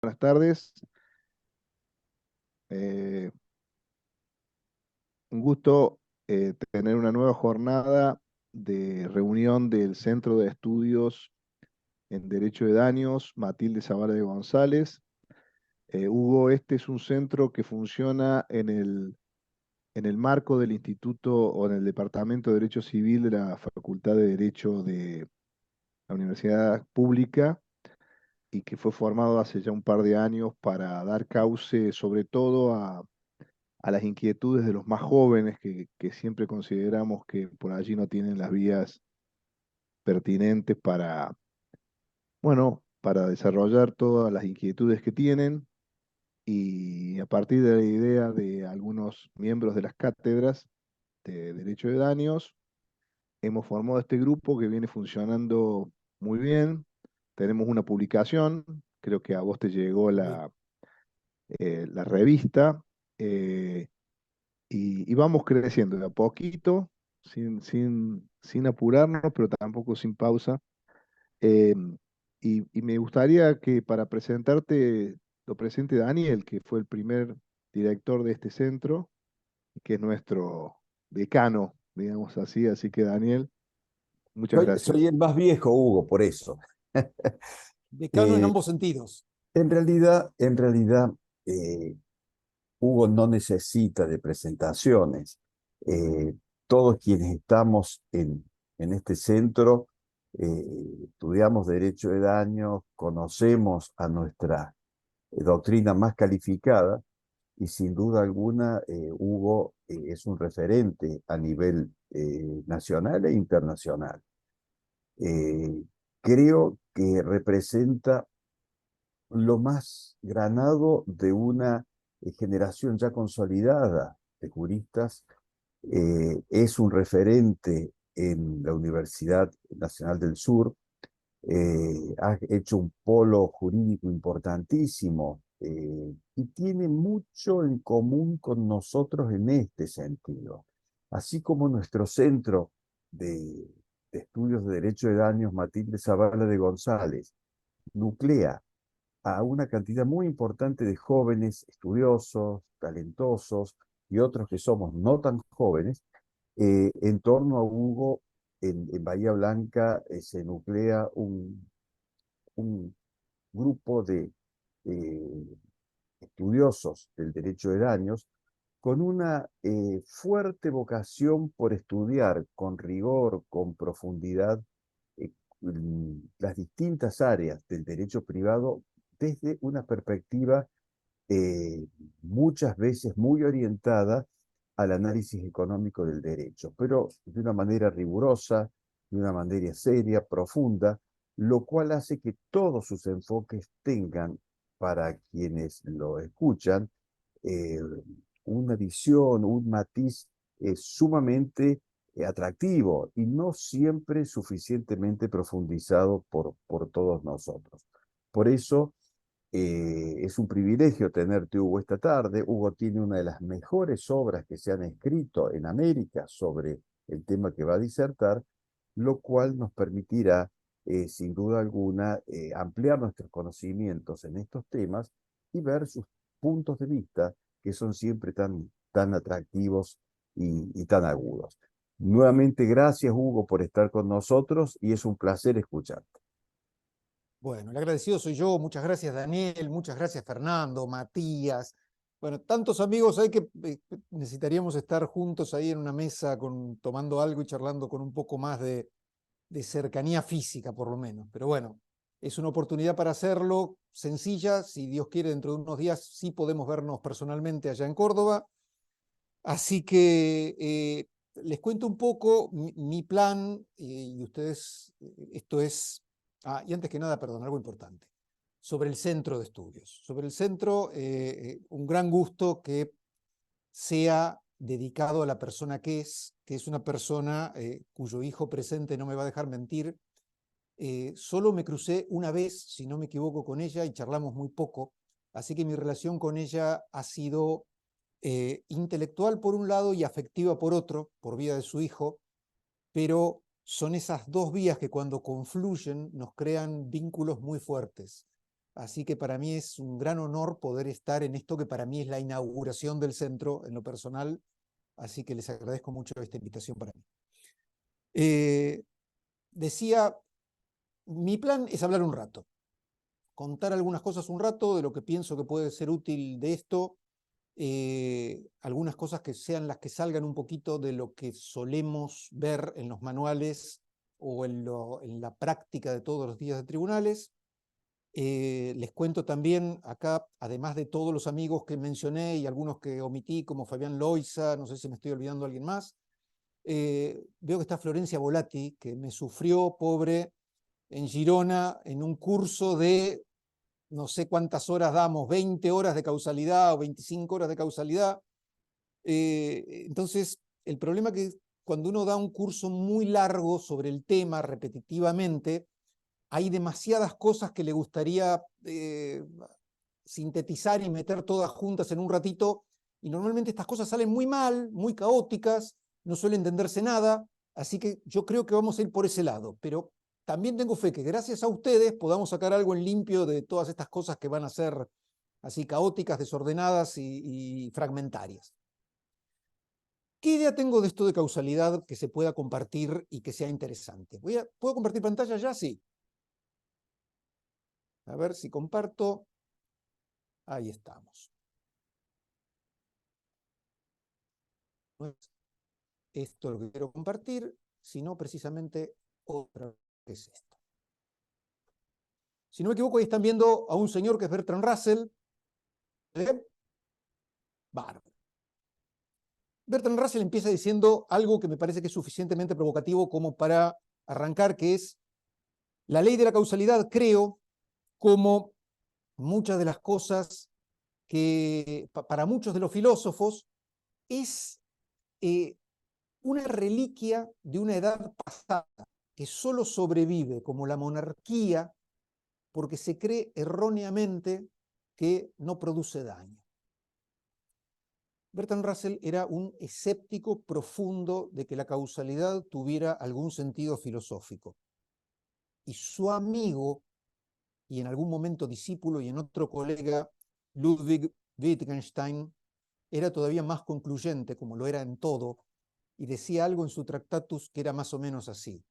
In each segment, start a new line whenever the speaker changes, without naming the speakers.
Buenas tardes. Eh, un gusto tener una nueva jornada de reunión del Centro de Estudios en Derecho de Daños, Matilde Zavala de González. Hugo, este es un centro que funciona en el marco del Instituto o en el Departamento de Derecho Civil de la Facultad de Derecho de la Universidad Pública y que fue formado hace ya un par de años para dar cauce sobre todo a las inquietudes de los más jóvenes que siempre consideramos que por allí no tienen las vías pertinentes para, bueno, para desarrollar todas las inquietudes que tienen y a partir de la idea de algunos miembros de las cátedras de Derecho de Daños, hemos formado este grupo que viene funcionando muy bien. Tenemos una publicación, creo que a vos te llegó
Sí.
la revista. eh, y vamos creciendo de a poquito, sin apurarnos, pero tampoco sin pausa. Eh, y me gustaría que para presentarte lo presente Daniel, que fue el primer director de este centro, que es nuestro decano, digamos así. Así que Daniel, muchas
Soy
gracias.
el más viejo, Hugo, por eso.
Decano en
Eh,
ambos sentidos.
en realidad, eh, Hugo no necesita de presentaciones. Eh, Todos quienes estamos en este centro estudiamos Derecho de Daños, conocemos a nuestra doctrina más calificada y sin duda alguna Hugo es un referente a nivel nacional e internacional. eh, Creo que representa lo más granado de una generación ya consolidada de juristas. Es un referente en la Universidad Nacional del Sur. Ha hecho un polo jurídico importantísimo y tiene mucho en común con nosotros en este sentido. Así como nuestro centro de estudios de Derecho de Daños, Matilde Zavala de González, nuclea a una cantidad muy importante de jóvenes estudiosos, talentosos y otros que somos no tan jóvenes, en torno a Hugo. En Bahía Blanca se nuclea un grupo de eh, estudiosos del derecho de daños con una fuerte vocación por estudiar con rigor, con profundidad, eh, las distintas áreas del derecho privado desde una perspectiva eh, muchas veces muy orientada al análisis económico del derecho, pero de una manera rigurosa, de una manera seria, profunda, lo cual hace que todos sus enfoques tengan, para quienes lo escuchan, eh, una visión, un matiz sumamente atractivo y no siempre suficientemente profundizado por todos nosotros. Por eso, es un privilegio tenerte, Hugo, esta tarde. Hugo tiene una de las mejores obras que se han escrito en América sobre el tema que va a disertar, lo cual nos permitirá, sin duda alguna, ampliar nuestros conocimientos en estos temas y ver sus puntos de vista que son siempre tan atractivos y tan agudos. Nuevamente, gracias, Hugo, por estar con nosotros y es un placer escucharte.
Bueno, el agradecido soy yo. Muchas gracias, Daniel. Muchas gracias, Fernando, Matías. Bueno, tantos amigos hay que necesitaríamos estar juntos ahí en una mesa tomando algo y charlando con un poco más de cercanía física, por lo menos. Pero bueno, es una oportunidad para hacerlo, sencilla. Si Dios quiere, dentro de unos días sí podemos vernos personalmente allá en Córdoba. Así que les cuento un poco mi plan y ustedes, esto es, y antes que nada, perdón, algo importante, sobre el centro de estudios. Sobre el centro, un gran gusto que sea dedicado a la persona que es una persona cuyo hijo presente no me va a dejar mentir. Solo me crucé una vez, si no me equivoco, con ella y charlamos muy poco, así que mi relación con ella ha sido intelectual por un lado y afectiva por otro, por vía de su hijo, pero son esas dos vías que cuando confluyen nos crean vínculos muy fuertes. Así que para mí es un gran honor poder estar en esto que para mí es la inauguración del centro en lo personal. Así que les agradezco mucho esta invitación para mí. Decía, mi plan es hablar un rato, contar algunas cosas un rato de lo que pienso que puede ser útil de esto, algunas cosas que sean las que salgan un poquito de lo que solemos ver en los manuales o en la práctica de todos los días de tribunales. Les cuento también acá, además de todos los amigos que mencioné y algunos que omití, como Fabián Loiza, no sé si me estoy olvidando de alguien más, veo que está Florencia Volati, que me sufrió, pobre, en Girona, en un curso de no sé cuántas horas damos, 20 horas de causalidad o 25 horas de causalidad. Entonces, el problema es que cuando uno da un curso muy largo sobre el tema repetitivamente, hay demasiadas cosas que le gustaría sintetizar y meter todas juntas en un ratito, y normalmente estas cosas salen muy mal, muy caóticas, no suele entenderse nada, así que yo creo que vamos a ir por ese lado, pero también tengo fe que gracias a ustedes podamos sacar algo en limpio de todas estas cosas que van a ser así caóticas, desordenadas y fragmentarias. ¿Qué idea tengo de esto de causalidad que se pueda compartir y que sea interesante? ¿Puedo compartir pantalla ya? Sí. A ver si comparto. Ahí estamos. No es esto lo que quiero compartir, sino precisamente otra que es esto. Si no me equivoco, ahí están viendo a un señor que es Bertrand Russell. Bárbaro. Bertrand Russell empieza diciendo algo que me parece que es suficientemente provocativo como para arrancar, que es la ley de la causalidad, creo, como muchas de las cosas que para muchos de los filósofos es una reliquia de una edad pasada que solo sobrevive como la monarquía porque se cree erróneamente que no produce daño. Bertrand Russell era un escéptico profundo de que la causalidad tuviera algún sentido filosófico. Y su amigo, y en algún momento discípulo y en otro colega, Ludwig Wittgenstein, era todavía más concluyente, como lo era en todo, y decía algo en su Tractatus que era más o menos así: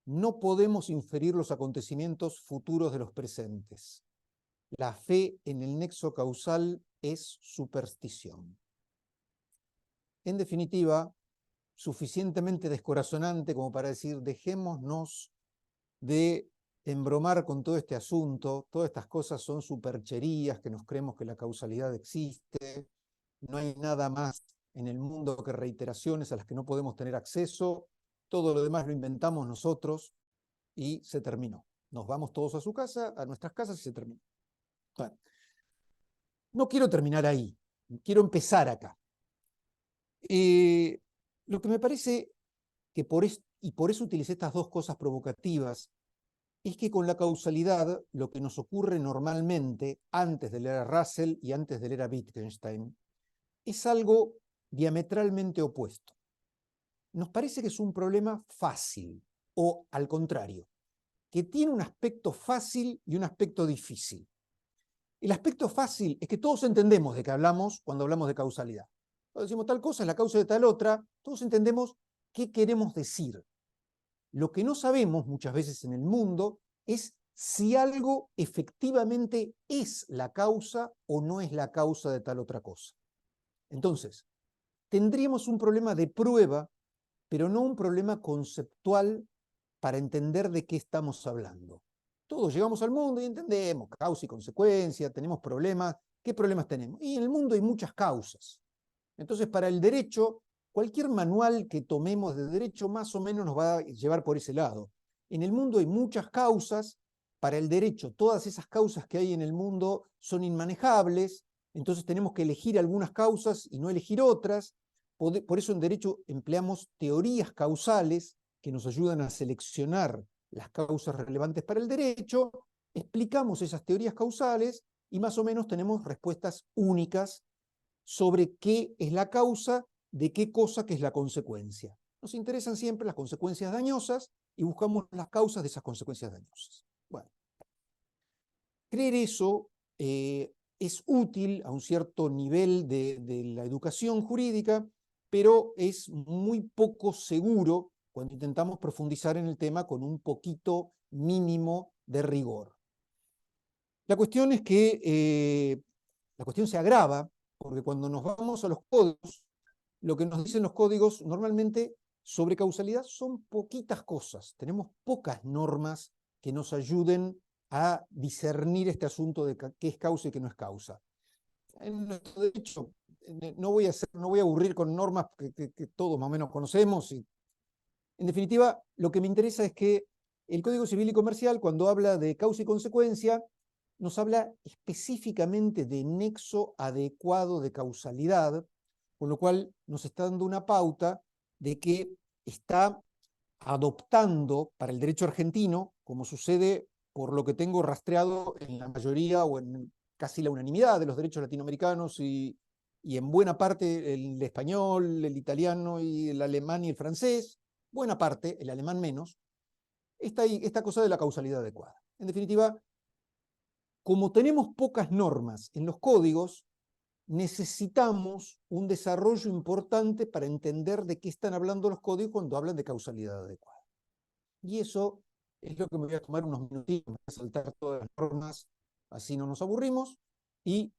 no podemos inferir los acontecimientos futuros de los presentes. La fe en el nexo causal es superstición. En definitiva, suficientemente descorazonante como para decir, dejémonos de embromar con todo este asunto, todas estas cosas son supercherías, que nos creemos que la causalidad existe, no hay nada más en el mundo que reiteraciones a las que no podemos tener acceso, todo lo demás lo inventamos nosotros y se terminó. Nos vamos todos a su casa, a nuestras casas y se terminó. Bueno, no quiero terminar ahí, quiero empezar acá. Lo que me parece que por eso utilicé estas dos cosas provocativas, es que con la causalidad lo que nos ocurre normalmente, antes de leer a Russell y antes de leer a Wittgenstein, es algo diametralmente opuesto. Nos parece que es un problema fácil, o al contrario, que tiene un aspecto fácil y un aspecto difícil. El aspecto fácil es que todos entendemos de qué hablamos cuando hablamos de causalidad. Cuando decimos tal cosa es la causa de tal otra, todos entendemos qué queremos decir. Lo que no sabemos muchas veces en el mundo es si algo efectivamente es la causa o no es la causa de tal otra cosa. Entonces, tendríamos un problema de prueba, pero no un problema conceptual para entender de qué estamos hablando. Todos llegamos al mundo y entendemos causa y consecuencia, tenemos problemas. ¿Qué problemas tenemos? Y en el mundo hay muchas causas. Entonces, para el derecho, cualquier manual que tomemos de derecho más o menos nos va a llevar por ese lado. En el mundo hay muchas causas. Para el derecho, todas esas causas que hay en el mundo son inmanejables, entonces tenemos que elegir algunas causas y no elegir otras. Por eso en derecho empleamos teorías causales que nos ayudan a seleccionar las causas relevantes para el derecho, explicamos esas teorías causales y más o menos tenemos respuestas únicas sobre qué es la causa de qué cosa que es la consecuencia. Nos interesan siempre las consecuencias dañosas y buscamos las causas de esas consecuencias dañosas. Bueno, Creer eso es útil a un cierto nivel de la educación jurídica, pero es muy poco seguro cuando intentamos profundizar en el tema con un poquito mínimo de rigor. La cuestión es que la cuestión se agrava porque cuando nos vamos a los códigos, lo que nos dicen los códigos normalmente sobre causalidad son poquitas cosas. Tenemos pocas normas que nos ayuden a discernir este asunto de qué es causa y qué no es causa. En nuestro derecho no voy a aburrir con normas que todos más o menos conocemos. En definitiva, lo que me interesa es que el Código Civil y Comercial, cuando habla de causa y consecuencia, nos habla específicamente de nexo adecuado de causalidad, con lo cual nos está dando una pauta de que está adoptando para el derecho argentino, como sucede por lo que tengo rastreado en la mayoría o en casi la unanimidad de los derechos latinoamericanos y en buena parte el español, el italiano y el alemán y el francés, buena parte, el alemán menos, esta cosa de la causalidad adecuada. En definitiva, como tenemos pocas normas en los códigos, necesitamos un desarrollo importante para entender de qué están hablando los códigos cuando hablan de causalidad adecuada. Y eso es lo que me voy a tomar unos minutitos, me voy a saltar todas las normas, así no nos aburrimos, y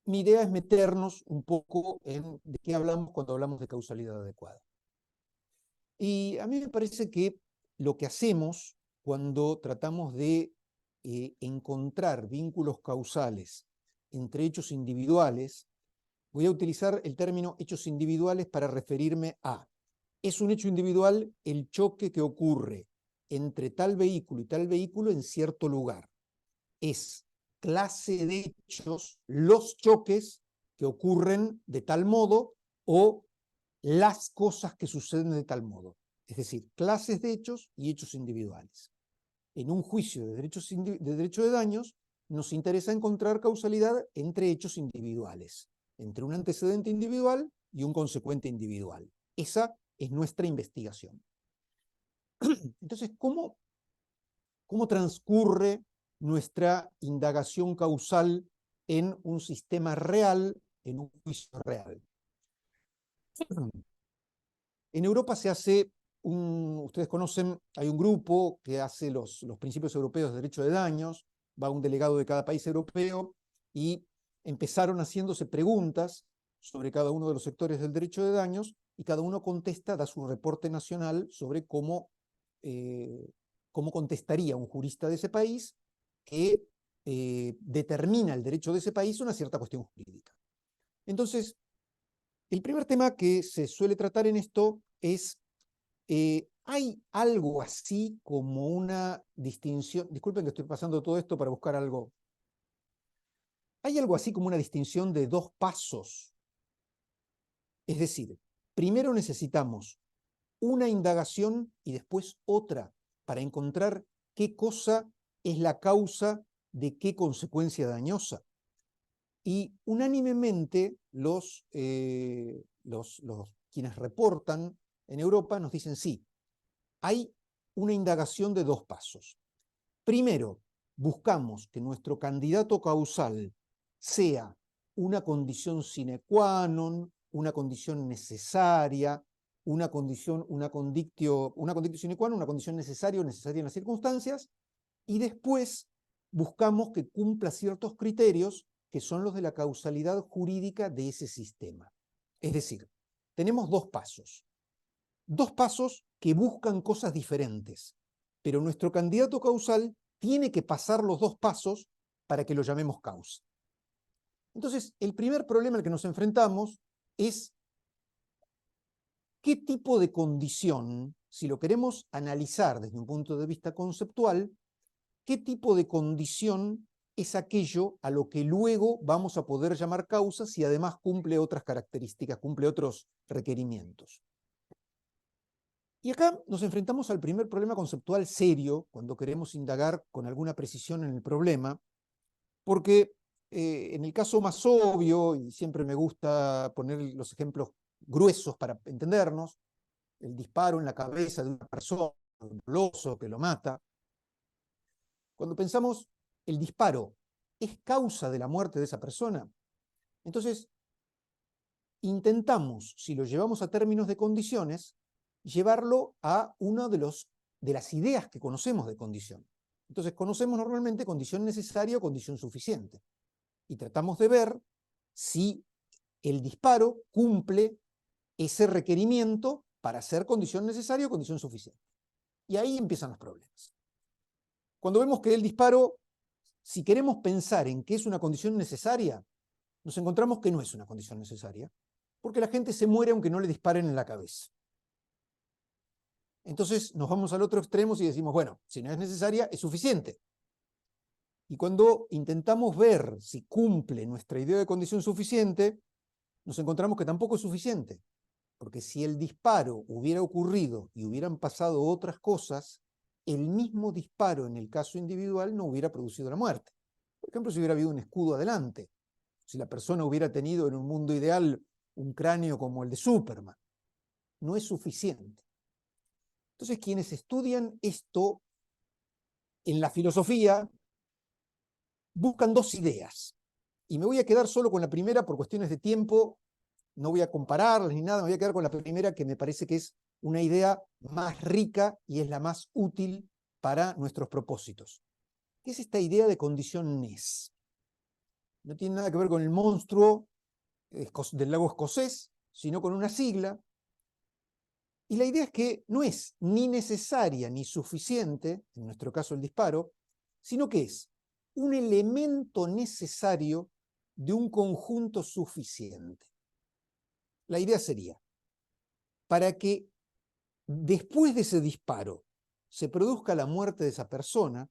mi idea es meternos un poco en de qué hablamos cuando hablamos de causalidad adecuada. Y a mí me parece que lo que hacemos cuando tratamos de encontrar vínculos causales entre hechos individuales, voy a utilizar el término hechos individuales para referirme a, es un hecho individual el choque que ocurre entre tal vehículo y tal vehículo en cierto lugar. Es clase de hechos los choques que ocurren de tal modo o las cosas que suceden de tal modo. Es decir, clases de hechos y hechos individuales. En un juicio de derecho de daños nos interesa encontrar causalidad entre hechos individuales, entre un antecedente individual y un consecuente individual. Esa es nuestra investigación. Entonces, ¿cómo transcurre nuestra indagación causal en un sistema real, en un juicio real? En Europa se hace, ustedes conocen, hay un grupo que hace los principios europeos de derecho de daños, va un delegado de cada país europeo y empezaron haciéndose preguntas sobre cada uno de los sectores del derecho de daños y cada uno contesta, da su reporte nacional sobre cómo contestaría un jurista de ese país que determina el derecho de ese país una cierta cuestión jurídica. Entonces, el primer tema que se suele tratar en esto es, ¿hay algo así como una distinción? Disculpen que estoy pasando todo esto para buscar algo. ¿Hay algo así como una distinción de dos pasos? Es decir, primero necesitamos una indagación y después otra para encontrar qué cosa es la causa de qué consecuencia dañosa. Y unánimemente quienes reportan en Europa nos dicen sí, hay una indagación de dos pasos. Primero, buscamos que nuestro candidato causal sea una condición sine qua non, una condición necesaria, una condición sine qua non, una condición necesaria o necesaria en las circunstancias, y después buscamos que cumpla ciertos criterios que son los de la causalidad jurídica de ese sistema. Es decir, tenemos dos pasos que buscan cosas diferentes, pero nuestro candidato causal tiene que pasar los dos pasos para que lo llamemos causa. Entonces, el primer problema al que nos enfrentamos es qué tipo de condición, si lo queremos analizar desde un punto de vista conceptual, qué tipo de condición es aquello a lo que luego vamos a poder llamar causa si además cumple otras características, cumple otros requerimientos. Y acá nos enfrentamos al primer problema conceptual serio cuando queremos indagar con alguna precisión en el problema, porque en el caso más obvio, y siempre me gusta poner los ejemplos gruesos para entendernos, el disparo en la cabeza de una persona, un doloso que lo mata. Cuando pensamos el disparo es causa de la muerte de esa persona, entonces intentamos, si lo llevamos a términos de condiciones, llevarlo a una de las ideas que conocemos de condición. Entonces conocemos normalmente condición necesaria o condición suficiente. Y tratamos de ver si el disparo cumple ese requerimiento para ser condición necesaria o condición suficiente. Y ahí empiezan los problemas. Cuando vemos que el disparo, si queremos pensar en que es una condición necesaria, nos encontramos que no es una condición necesaria, porque la gente se muere aunque no le disparen en la cabeza. Entonces nos vamos al otro extremo y decimos, bueno, si no es necesaria, es suficiente. Y cuando intentamos ver si cumple nuestra idea de condición suficiente, nos encontramos que tampoco es suficiente. Porque si el disparo hubiera ocurrido y hubieran pasado otras cosas, el mismo disparo en el caso individual no hubiera producido la muerte. Por ejemplo, si hubiera habido un escudo adelante, si la persona hubiera tenido en un mundo ideal un cráneo como el de Superman, no es suficiente. Entonces, quienes estudian esto en la filosofía buscan dos ideas. Y me voy a quedar solo con la primera por cuestiones de tiempo. No voy a compararlas ni nada, me voy a quedar con la primera, que me parece que es una idea más rica y es la más útil para nuestros propósitos. ¿Qué es esta idea de condición NES? No tiene nada que ver con el monstruo del lago escocés, sino con una sigla. Y la idea es que no es ni necesaria ni suficiente, en nuestro caso el disparo, sino que es un elemento necesario de un conjunto suficiente. La idea sería, para que después de ese disparo se produzca la muerte de esa persona,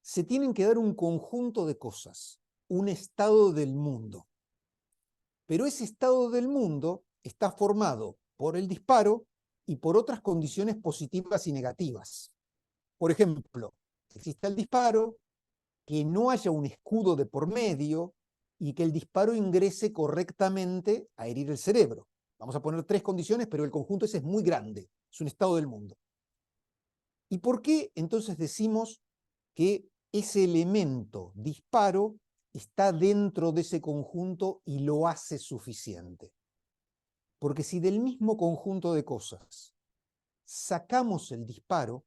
se tienen que dar un conjunto de cosas, un estado del mundo. Pero ese estado del mundo está formado por el disparo y por otras condiciones positivas y negativas. Por ejemplo, que exista el disparo, que no haya un escudo de por medio y que el disparo ingrese correctamente a herir el cerebro. Vamos a poner tres condiciones, pero el conjunto ese es muy grande, es un estado del mundo. ¿Y por qué entonces decimos que ese elemento disparo está dentro de ese conjunto y lo hace suficiente? Porque si del mismo conjunto de cosas sacamos el disparo,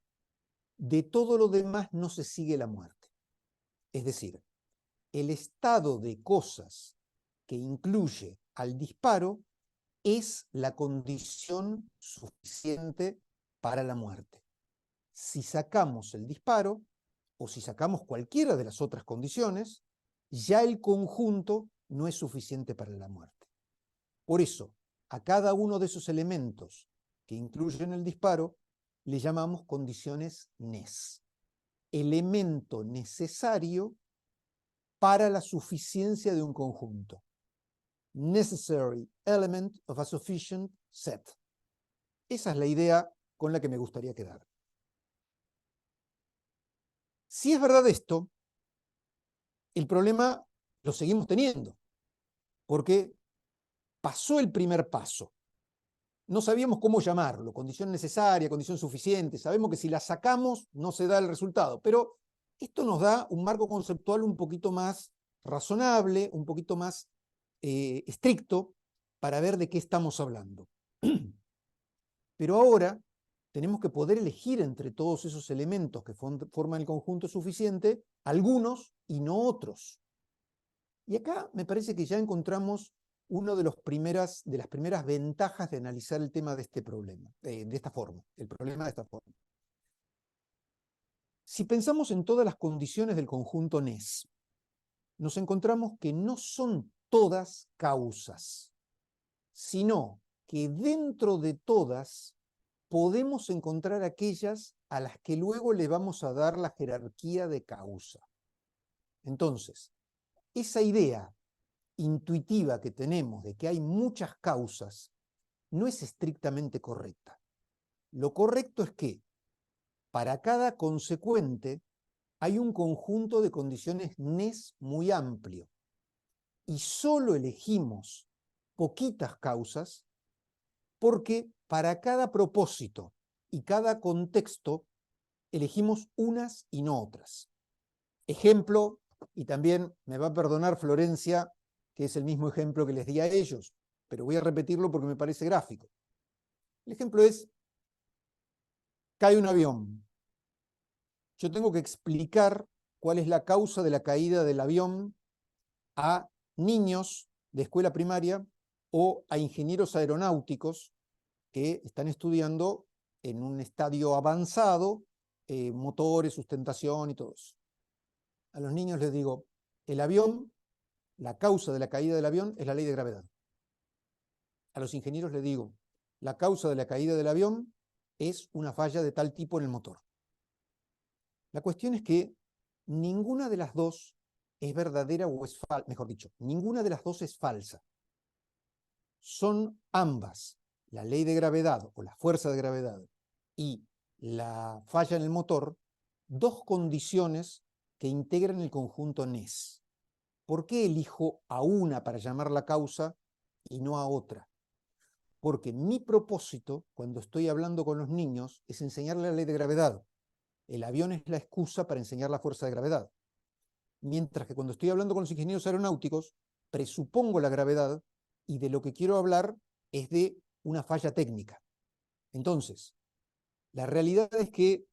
de todo lo demás no se sigue la muerte. Es decir, el estado de cosas que incluye al disparo es la condición suficiente para la muerte. Si sacamos el disparo, o si sacamos cualquiera de las otras condiciones, ya el conjunto no es suficiente para la muerte. Por eso, a cada uno de esos elementos que incluyen el disparo, le llamamos condiciones NES. Elemento necesario para la suficiencia de un conjunto. Necessary element of a sufficient set. Esa es la idea con la que me gustaría quedar. Si es verdad esto, el problema lo seguimos teniendo, porque pasó el primer paso. No sabíamos cómo llamarlo, condición necesaria, condición suficiente. Sabemos que si la sacamos no se da el resultado, pero esto nos da un marco conceptual un poquito más razonable, un poquito más estricto para ver de qué estamos hablando. Pero ahora tenemos que poder elegir entre todos esos elementos que forman el conjunto suficiente, algunos y no otros. Y acá me parece que ya encontramos una de las primeras ventajas de analizar el tema de este problema, de esta forma, el problema de esta forma. Si pensamos en todas las condiciones del conjunto NES, nos encontramos que no son todas causas, sino que dentro de todas podemos encontrar aquellas a las que luego le vamos a dar la jerarquía de causa. Entonces, esa idea intuitiva que tenemos de que hay muchas causas no es estrictamente correcta. Lo correcto es que para cada consecuente hay un conjunto de condiciones NES muy amplio y solo elegimos poquitas causas porque para cada propósito y cada contexto elegimos unas y no otras. ejemplo, y también me va a perdonar Florencia, que es el mismo ejemplo que les di a ellos, pero voy a repetirlo porque me parece gráfico. El ejemplo es, cae un avión. Yo tengo que explicar cuál es la causa de la caída del avión a niños de escuela primaria o a ingenieros aeronáuticos que están estudiando en un estadio avanzado, motores, sustentación y todo eso. A los niños les digo, el avión, la causa de la caída del avión es la ley de gravedad. A los ingenieros les digo, la causa de la caída del avión es una falla de tal tipo en el motor. La cuestión es que ninguna de las dos es verdadera o es falsa, mejor dicho, ninguna de las dos es falsa. Son ambas, la ley de gravedad o la fuerza de gravedad y la falla en el motor, dos condiciones que integran el conjunto NES. ¿Por qué elijo a una para llamar la causa y no a otra? Porque mi propósito, cuando estoy hablando con los niños, es enseñarles la ley de gravedad. El avión es la excusa para enseñar la fuerza de gravedad. Mientras que cuando estoy hablando con los ingenieros aeronáuticos, presupongo la gravedad y de lo que quiero hablar es de una falla técnica. Entonces, la realidad es que,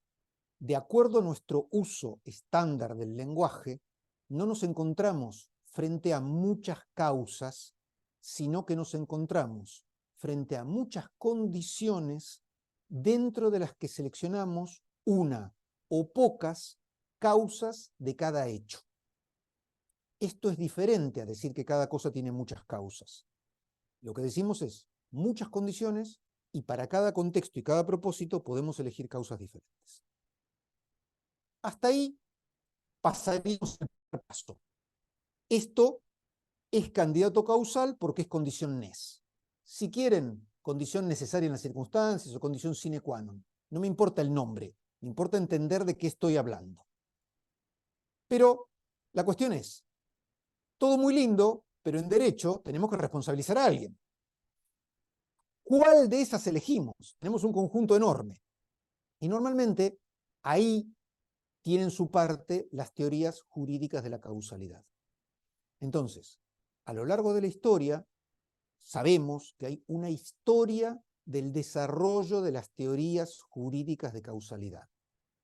de acuerdo a nuestro uso estándar del lenguaje, no nos encontramos frente a muchas causas, sino que nos encontramos frente a muchas condiciones dentro de las que seleccionamos una o pocas causas de cada hecho. Esto es diferente a decir que cada cosa tiene muchas causas. Lo que decimos es muchas condiciones y para cada contexto y cada propósito podemos elegir causas diferentes. Hasta ahí pasaríamos el primer paso. Esto es candidato causal porque es condición NES. Si quieren, condición necesaria en las circunstancias o condición sine qua non. No me importa el nombre, me importa entender de qué estoy hablando. Pero la cuestión es, todo muy lindo, pero en derecho tenemos que responsabilizar a alguien. ¿Cuál de esas elegimos? Tenemos un conjunto enorme. Y normalmente ahí tienen su parte las teorías jurídicas de la causalidad. Entonces, a lo largo de la historia, sabemos que hay una historia del desarrollo de las teorías jurídicas de causalidad,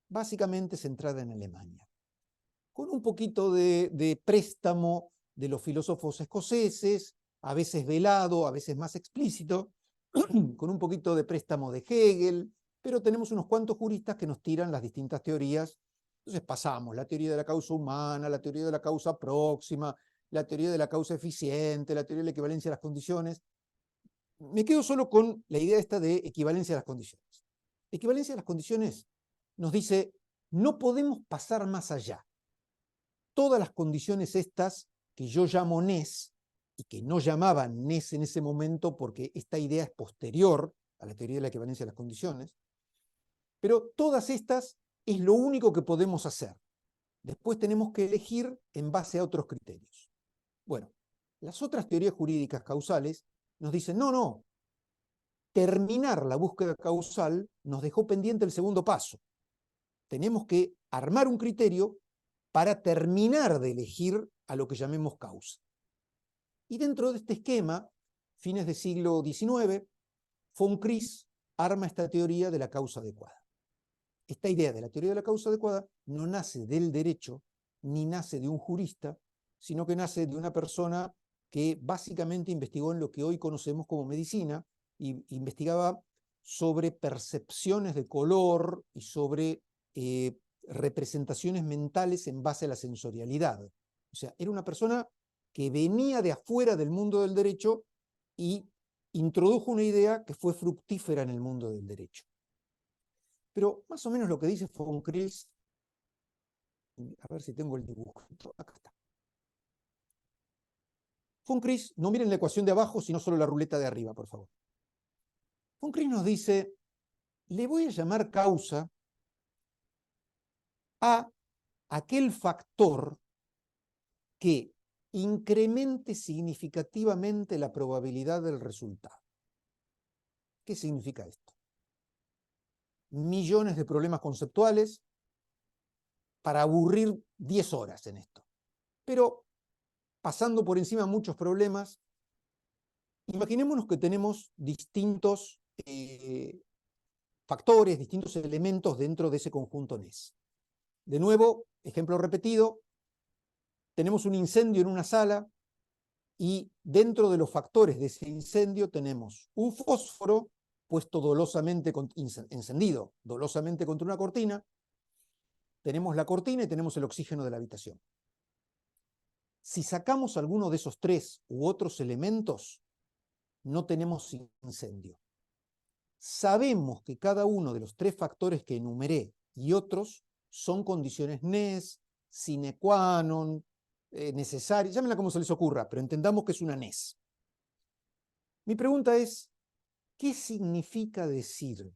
básicamente centrada en Alemania, con un poquito de préstamo de los filósofos escoceses, a veces velado, a veces más explícito, con un poquito de préstamo de Hegel, pero tenemos unos cuantos juristas que nos tiran las distintas teorías. Entonces pasamos la teoría de la causa humana, la teoría de la causa próxima, la teoría de la causa eficiente, la teoría de la equivalencia de las condiciones. Me quedo solo con la idea esta de equivalencia de las condiciones. Equivalencia de las condiciones nos dice, no podemos pasar más allá. Todas las condiciones estas que yo llamo NES, y que no llamaban NES en ese momento porque esta idea es posterior a la teoría de la equivalencia de las condiciones, pero todas estas es lo único que podemos hacer. Después tenemos que elegir en base a otros criterios. Bueno, las otras teorías jurídicas causales nos dicen, no, terminar la búsqueda causal nos dejó pendiente el segundo paso. Tenemos que armar un criterio para terminar de elegir a lo que llamemos causa. Y dentro de este esquema, fines del siglo XIX, von Kris arma esta teoría de la causa adecuada. Esta idea de la teoría de la causa adecuada no nace del derecho, ni nace de un jurista, sino que nace de una persona que básicamente investigó en lo que hoy conocemos como medicina, y investigaba sobre percepciones de color y sobre representaciones mentales en base a la sensorialidad. O sea, era una persona que venía de afuera del mundo del derecho y introdujo una idea que fue fructífera en el mundo del derecho. Pero más o menos lo que dice von Kris, a ver si tengo el dibujito, acá está. Von Kris, no miren la ecuación de abajo, sino solo la ruleta de arriba, por favor. Von Kris nos dice, le voy a llamar causa a aquel factor que incremente significativamente la probabilidad del resultado. ¿Qué significa esto? Millones de problemas conceptuales, para aburrir 10 horas en esto. Pero pasando por encima muchos problemas, imaginémonos que tenemos distintos factores, distintos elementos dentro de ese conjunto NES. De nuevo, ejemplo repetido, tenemos un incendio en una sala y dentro de los factores de ese incendio tenemos un fósforo puesto dolosamente, encendido dolosamente contra una cortina, tenemos la cortina y tenemos el oxígeno de la habitación. Si sacamos alguno de esos tres u otros elementos, no tenemos incendio. Sabemos que cada uno de los tres factores que enumeré y otros son condiciones NES, sine qua non, necesarias, llámenla como se les ocurra, pero entendamos que es una NES. Mi pregunta es, ¿qué significa decir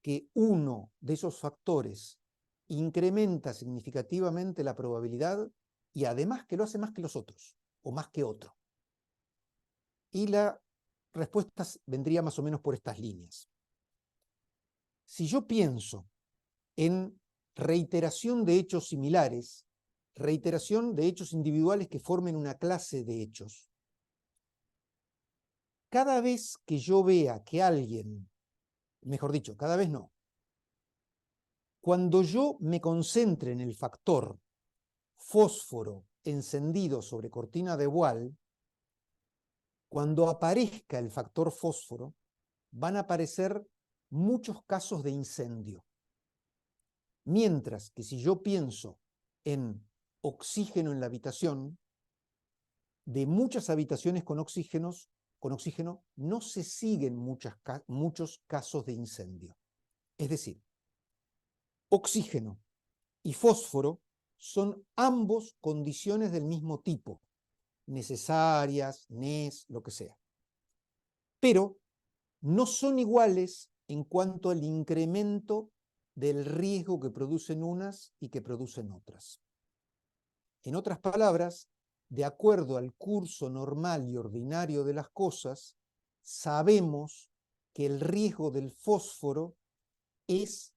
que uno de esos factores incrementa significativamente la probabilidad y además que lo hace más que los otros, o más que otro? Y la respuesta vendría más o menos por estas líneas. Si yo pienso en reiteración de hechos similares, reiteración de hechos individuales que formen una clase de hechos, cada vez que yo vea que alguien, mejor dicho, cada vez no, cuando yo me concentre en el factor fósforo encendido sobre cortina de Boile, cuando aparezca el factor fósforo, van a aparecer muchos casos de incendio. Mientras que si yo pienso en oxígeno en la habitación, de muchas habitaciones con oxígeno no se siguen muchos casos de incendio. Es decir, oxígeno y fósforo son ambos condiciones del mismo tipo, necesarias, NES, lo que sea. Pero no son iguales en cuanto al incremento del riesgo que producen unas y que producen otras. En otras palabras, de acuerdo al curso normal y ordinario de las cosas, sabemos que el riesgo del fósforo es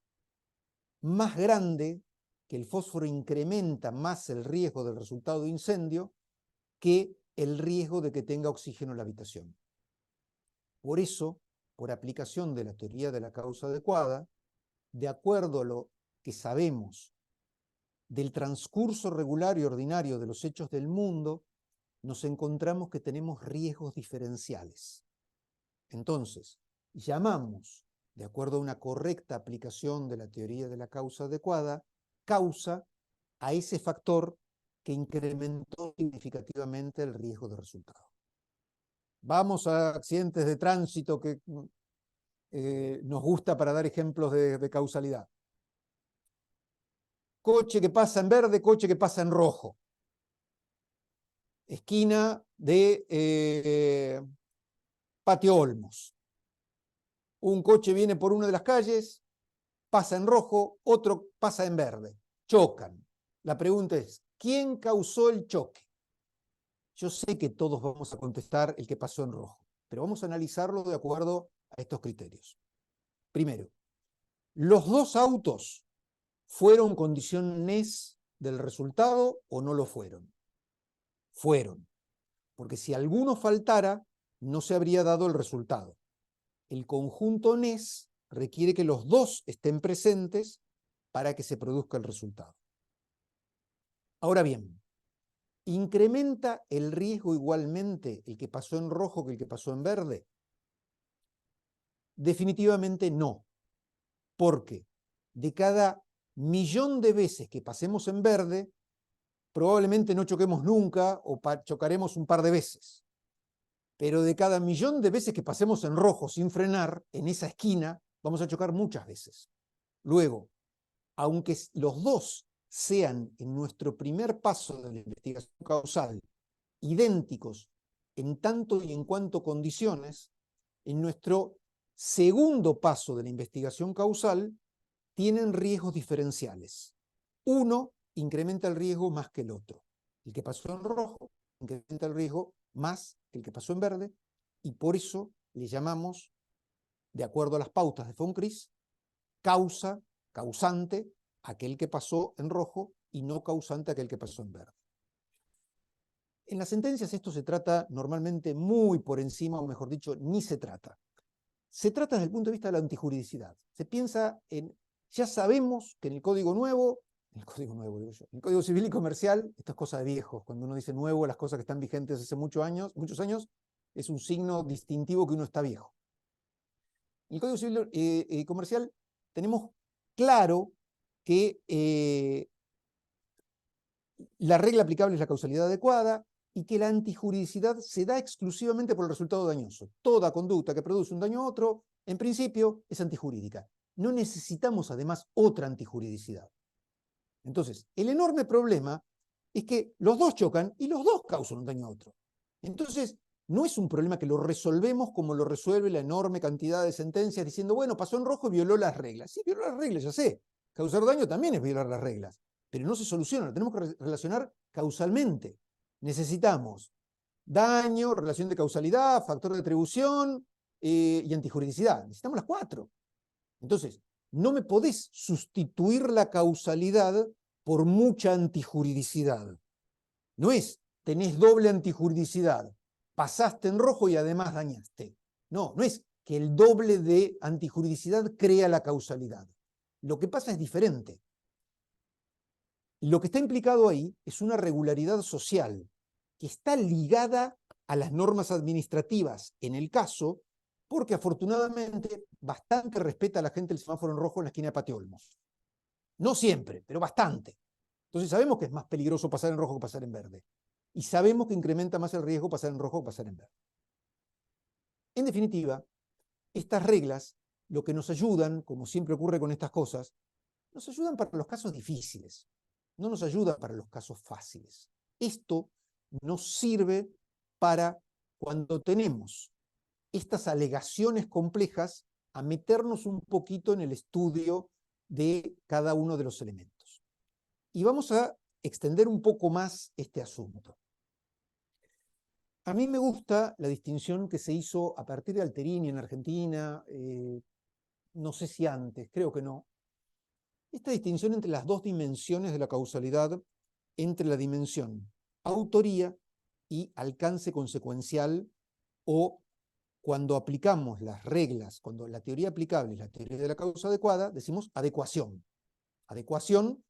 más grande, que el fósforo incrementa más el riesgo del resultado de incendio que el riesgo de que tenga oxígeno en la habitación. Por eso, por aplicación de la teoría de la causa adecuada, de acuerdo a lo que sabemos del transcurso regular y ordinario de los hechos del mundo, nos encontramos que tenemos riesgos diferenciales. Entonces, llamamos, de acuerdo a una correcta aplicación de la teoría de la causa adecuada, causa a ese factor que incrementó significativamente el riesgo de resultado. Vamos a accidentes de tránsito que nos gusta para dar ejemplos de causalidad. Coche que pasa en verde, coche que pasa en rojo. Esquina de Patio Olmos. Un coche viene por una de las calles, pasa en rojo, otro pasa en verde. Chocan. La pregunta es, ¿quién causó el choque? Yo sé que todos vamos a contestar el que pasó en rojo, pero vamos a analizarlo de acuerdo a estos criterios. Primero, ¿los dos autos fueron condición NES del resultado o no lo fueron? Fueron, porque si alguno faltara, no se habría dado el resultado. El conjunto NES requiere que los dos estén presentes para que se produzca el resultado. Ahora bien, ¿incrementa el riesgo igualmente el que pasó en rojo que el que pasó en verde? Definitivamente no, porque de cada 1.000.000 de veces que pasemos en verde, probablemente no choquemos nunca o chocaremos un par de veces. Pero de cada 1.000.000 de veces que pasemos en rojo sin frenar, en esa esquina, vamos a chocar muchas veces. Luego, aunque los dos sean en nuestro primer paso de la investigación causal idénticos en tanto y en cuanto condiciones, en nuestro segundo paso de la investigación causal tienen riesgos diferenciales. Uno incrementa el riesgo más que el otro. El que pasó en rojo incrementa el riesgo más que el que pasó en verde, y por eso le llamamos, de acuerdo a las pautas de von Kris, causa, causante, aquel que pasó en rojo y no causante aquel que pasó en verde. En las sentencias esto se trata normalmente muy por encima, o mejor dicho, ni se trata. Se trata desde el punto de vista de la antijuridicidad. Se piensa en, ya sabemos que en el Código Nuevo, digo yo, en el Código Civil y Comercial, esto es cosa de viejos, cuando uno dice nuevo, las cosas que están vigentes hace muchos años, es un signo distintivo que uno está viejo. En el Código Civil y Comercial tenemos claro que la regla aplicable es la causalidad adecuada y que la antijuridicidad se da exclusivamente por el resultado dañoso. Toda conducta que produce un daño a otro, en principio, es antijurídica. No necesitamos además otra antijuridicidad. Entonces, el enorme problema es que los dos chocan y los dos causan un daño a otro. Entonces, no es un problema que lo resolvemos como lo resuelve la enorme cantidad de sentencias diciendo, bueno, pasó en rojo y violó las reglas. Sí, violó las reglas, ya sé. Causar daño también es violar las reglas, pero no se soluciona, lo tenemos que relacionar causalmente. Necesitamos daño, relación de causalidad, factor de atribución y antijuridicidad. Necesitamos las cuatro. Entonces, no me podés sustituir la causalidad por mucha antijuridicidad. No es, tenés doble antijuridicidad, pasaste en rojo y además dañaste. No, no es que el doble de antijuridicidad crea la causalidad. Lo que pasa es diferente. Lo que está implicado ahí es una regularidad social que está ligada a las normas administrativas en el caso, porque afortunadamente bastante respeta a la gente el semáforo en rojo en la esquina de Patio Olmos. No siempre, pero bastante. Entonces sabemos que es más peligroso pasar en rojo que pasar en verde. Y sabemos que incrementa más el riesgo pasar en rojo que pasar en verde. En definitiva, estas reglas lo que nos ayudan, como siempre ocurre con estas cosas, nos ayudan para los casos difíciles. No nos ayuda para los casos fáciles. Esto nos sirve para cuando tenemos estas alegaciones complejas a meternos un poquito en el estudio de cada uno de los elementos. Y vamos a extender un poco más este asunto. A mí me gusta la distinción que se hizo a partir de Alterini en Argentina, no sé si antes, creo que no. Esta distinción entre las dos dimensiones de la causalidad, entre la dimensión autoría y alcance consecuencial, o cuando aplicamos las reglas, cuando la teoría aplicable es la teoría de la causa adecuada, decimos adecuación. Adecuación,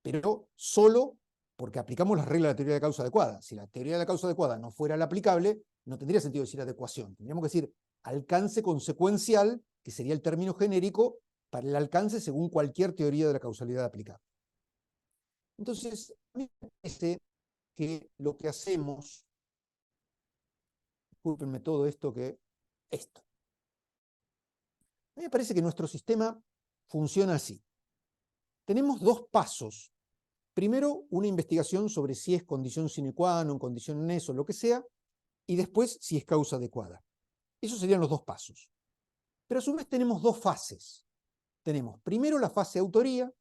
pero solo porque aplicamos las reglas de la teoría de la causa adecuada. Si la teoría de la causa adecuada no fuera la aplicable, no tendría sentido decir adecuación. Tendríamos que decir alcance consecuencial, que sería el término genérico para el alcance según cualquier teoría de la causalidad aplicable. Entonces, a mí me parece que lo que hacemos, discúlpenme todo esto esto. A mí me parece que nuestro sistema funciona así. Tenemos dos pasos. Primero, una investigación sobre si es condición sine qua non, condición nes o lo que sea, y después si es causa adecuada. Esos serían los dos pasos. Pero a su vez tenemos dos fases. Tenemos primero la fase autoría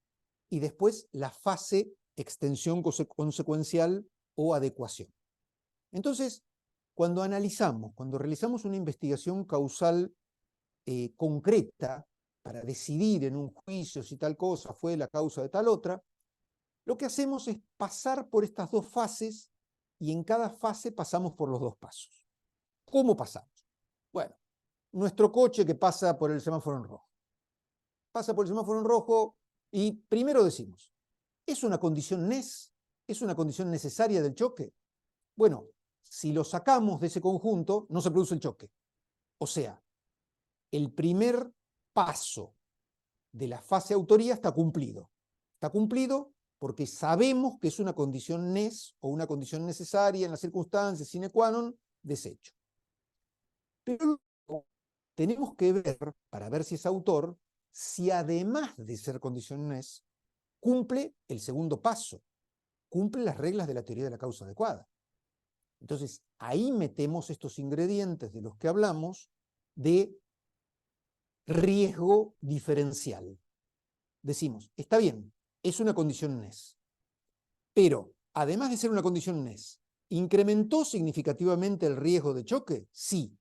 y después la fase extensión consecuencial o adecuación. Entonces, cuando analizamos, cuando realizamos una investigación causal concreta para decidir en un juicio si tal cosa fue la causa de tal otra, lo que hacemos es pasar por estas dos fases y en cada fase pasamos por los dos pasos. ¿Cómo pasamos? Bueno, nuestro coche que pasa por el semáforo en rojo. Pasa por el semáforo en rojo y primero decimos, ¿es una condición NES? ¿Es una condición necesaria del choque? Bueno, si lo sacamos de ese conjunto, no se produce el choque. O sea, el primer paso de la fase autoría está cumplido. Está cumplido porque sabemos que es una condición NES o una condición necesaria en las circunstancias sine qua non deshecho. Pero luego tenemos que ver, para ver si es autor, si además de ser condición NES, cumple el segundo paso, cumple las reglas de la teoría de la causa adecuada. Entonces, ahí metemos estos ingredientes de los que hablamos de riesgo diferencial. Decimos, está bien, es una condición NES, pero además de ser una condición NES, ¿incrementó significativamente el riesgo de choque? Sí.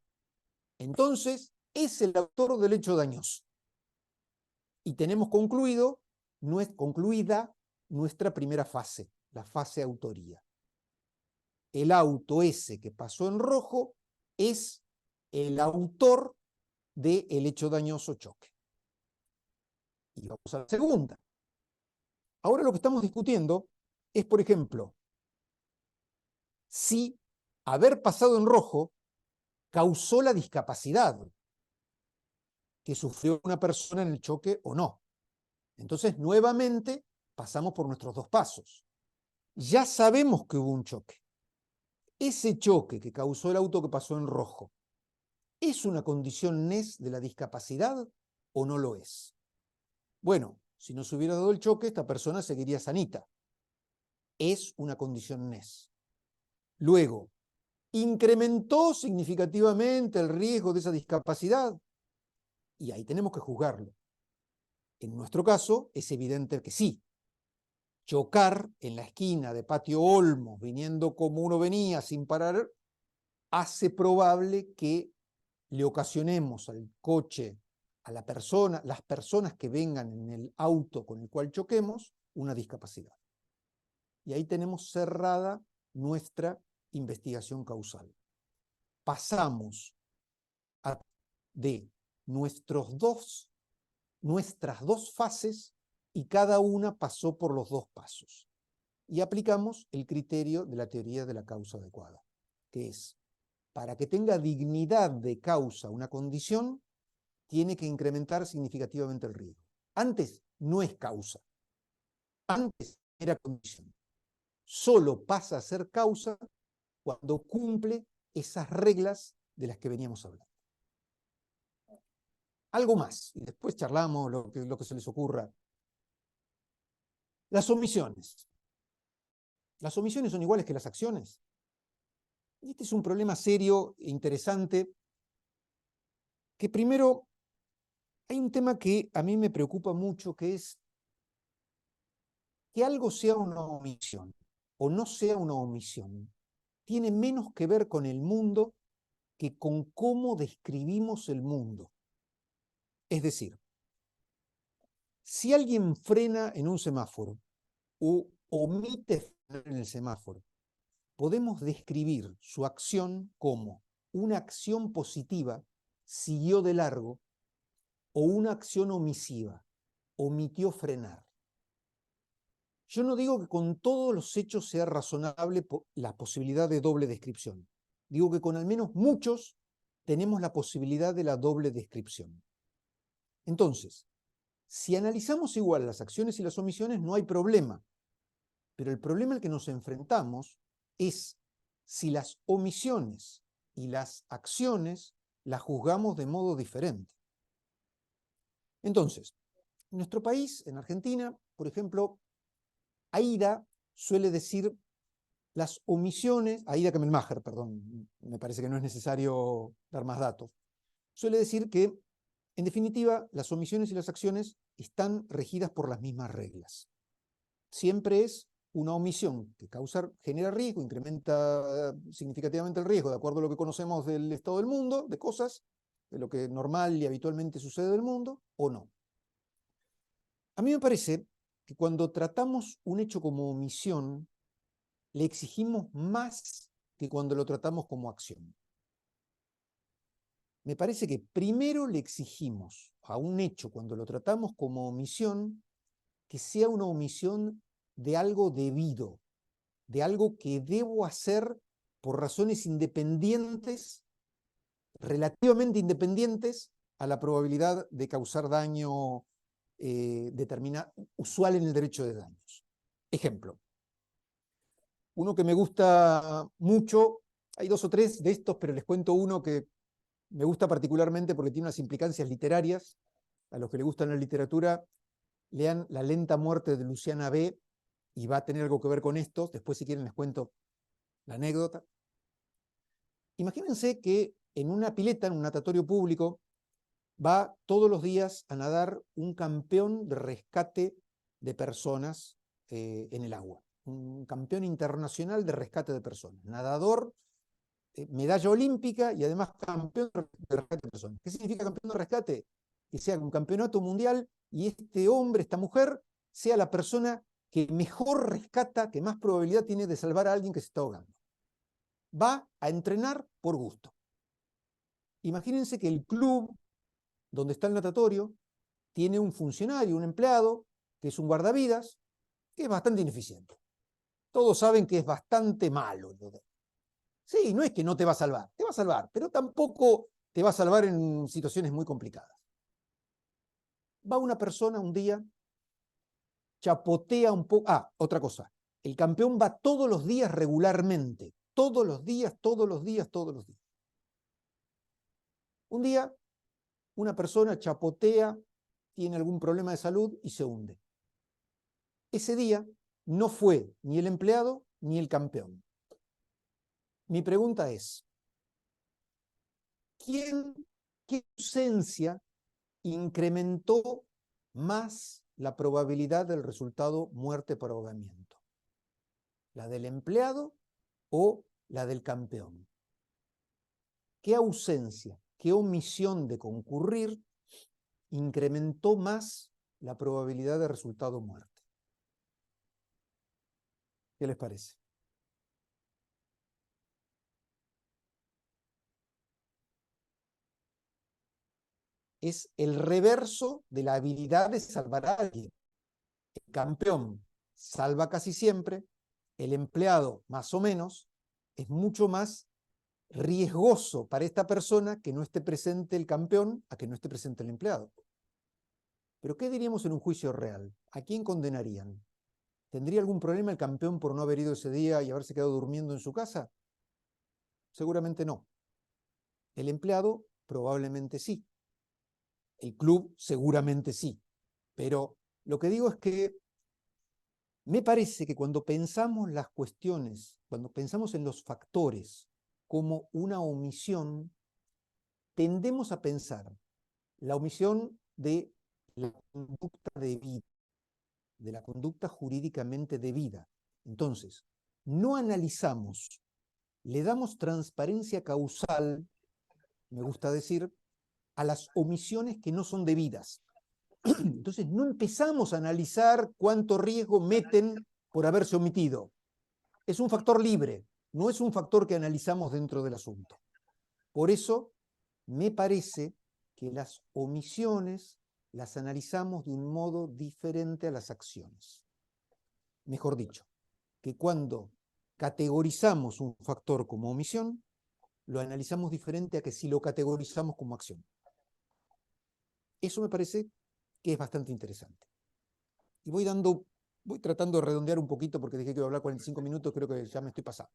Entonces, es el autor del hecho dañoso. Y tenemos concluido concluida nuestra primera fase, la fase autoría. El auto ese que pasó en rojo es el autor del hecho dañoso choque. Y vamos a la segunda. Ahora lo que estamos discutiendo es, por ejemplo, si haber pasado en rojo causó la discapacidad que sufrió una persona en el choque o no. Entonces, nuevamente, pasamos por nuestros dos pasos. Ya sabemos que hubo un choque. Ese choque que causó el auto que pasó en rojo, ¿es una condición NES de la discapacidad o no lo es? Bueno, si no se hubiera dado el choque, esta persona seguiría sanita. Es una condición NES. Luego, ¿incrementó significativamente el riesgo de esa discapacidad? Y ahí tenemos que juzgarlo. En nuestro caso, es evidente que sí. Chocar en la esquina de Patio Olmos, viniendo como uno venía sin parar, hace probable que le ocasionemos al coche, a la persona, las personas que vengan en el auto con el cual choquemos, una discapacidad. Y ahí tenemos cerrada nuestra investigación causal. Pasamos de nuestras dos fases y cada una pasó por los dos pasos. Y aplicamos el criterio de la teoría de la causa adecuada, que es, para que tenga dignidad de causa una condición, tiene que incrementar significativamente el riesgo. Antes no es causa, antes era condición. Solo pasa a ser causa cuando cumple esas reglas de las que veníamos hablando. Algo más, y después charlamos lo que se les ocurra. Las omisiones. ¿Las omisiones son iguales que las acciones? Y este es un problema serio e interesante, que primero hay un tema que a mí me preocupa mucho, que es que algo sea una omisión o no sea una omisión. Tiene menos que ver con el mundo que con cómo describimos el mundo. Es decir, si alguien frena en un semáforo o omite frenar en el semáforo, podemos describir su acción como una acción positiva, siguió de largo, o una acción omisiva, omitió frenar. Yo no digo que con todos los hechos sea razonable la posibilidad de doble descripción. Digo que con al menos muchos tenemos la posibilidad de la doble descripción. Entonces, si analizamos igual las acciones y las omisiones, no hay problema. Pero el problema al que nos enfrentamos es si las omisiones y las acciones las juzgamos de modo diferente. Entonces, en nuestro país, en Argentina, por ejemplo, Aida suele decir las omisiones, Aida Kemmelmacher, perdón, me parece que no es necesario dar más datos, suele decir que, en definitiva, las omisiones y las acciones están regidas por las mismas reglas. Siempre es una omisión que genera riesgo, incrementa significativamente el riesgo, de acuerdo a lo que conocemos del estado del mundo, de cosas, de lo que normal y habitualmente sucede del mundo, o no. A mí me parece que cuando tratamos un hecho como omisión, le exigimos más que cuando lo tratamos como acción. Me parece que primero le exigimos a un hecho, cuando lo tratamos como omisión, que sea una omisión de algo debido, de algo que debo hacer por razones independientes, relativamente independientes a la probabilidad de causar daño usual en el derecho de daños. Ejemplo, uno que me gusta mucho, hay dos o tres de estos, pero les cuento uno que me gusta particularmente porque tiene unas implicancias literarias. A los que les gusta la literatura, lean La lenta muerte de Luciana B. y va a tener algo que ver con esto. Después, si quieren, les cuento la anécdota. Imagínense que en una pileta, en un natatorio público, va todos los días a nadar un campeón de rescate de personas en el agua. Un campeón internacional de rescate de personas. Nadador, medalla olímpica y además campeón de rescate de personas. ¿Qué significa campeón de rescate? Que sea un campeonato mundial y este hombre, esta mujer, sea la persona que mejor rescata, que más probabilidad tiene de salvar a alguien que se está ahogando. Va a entrenar por gusto. Imagínense que el club donde está el natatorio tiene un funcionario, un empleado, que es un guardavidas, que es bastante ineficiente. Todos saben que es bastante malo. Sí, no es que no te va a salvar, pero tampoco te va a salvar en situaciones muy complicadas. Va una persona un día, chapotea un poco. Ah, otra cosa. El campeón va todos los días regularmente. Todos los días, todos los días, todos los días. Un día, una persona chapotea, tiene algún problema de salud y se hunde. Ese día no fue ni el empleado ni el campeón. Mi pregunta es, ¿qué ausencia incrementó más la probabilidad del resultado muerte por ahogamiento? ¿La del empleado o la del campeón? ¿Qué ausencia, qué omisión de concurrir incrementó más la probabilidad de resultado muerte? ¿Qué les parece? Es el reverso de la habilidad de salvar a alguien. El campeón salva casi siempre, el empleado más o menos, es mucho más riesgoso para esta persona que no esté presente el campeón a que no esté presente el empleado. Pero ¿qué diríamos en un juicio real? ¿A quién condenarían? ¿Tendría algún problema el campeón por no haber ido ese día y haberse quedado durmiendo en su casa? Seguramente no. El empleado probablemente sí. El club seguramente sí. Pero lo que digo es que me parece que cuando pensamos las cuestiones, cuando pensamos en los factores como una omisión, tendemos a pensar la omisión de la conducta debida, de la conducta jurídicamente debida. Entonces, no analizamos, le damos transparencia causal, me gusta decir, a las omisiones que no son debidas. Entonces, no empezamos a analizar cuánto riesgo meten por haberse omitido. Es un factor libre, no es un factor que analizamos dentro del asunto. Por eso, me parece que las omisiones las analizamos de un modo diferente a las acciones. Mejor dicho, que cuando categorizamos un factor como omisión, lo analizamos diferente a que si lo categorizamos como acción. Eso me parece que es bastante interesante. Y voy tratando de redondear un poquito porque dije que iba a hablar 45 minutos, creo que ya me estoy pasando.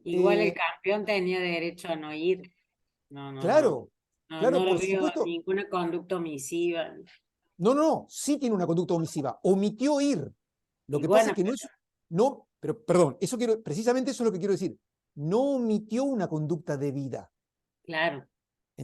Igual el campeón tenía derecho a no ir.
Claro,
No lo
por
veo
supuesto.
ninguna conducta omisiva.
No, sí tiene una conducta omisiva. Omitió ir. Lo
Y
que pasa
bueno,
es que no es, no, pero perdón, precisamente eso es lo que quiero decir. No omitió una conducta debida.
claro.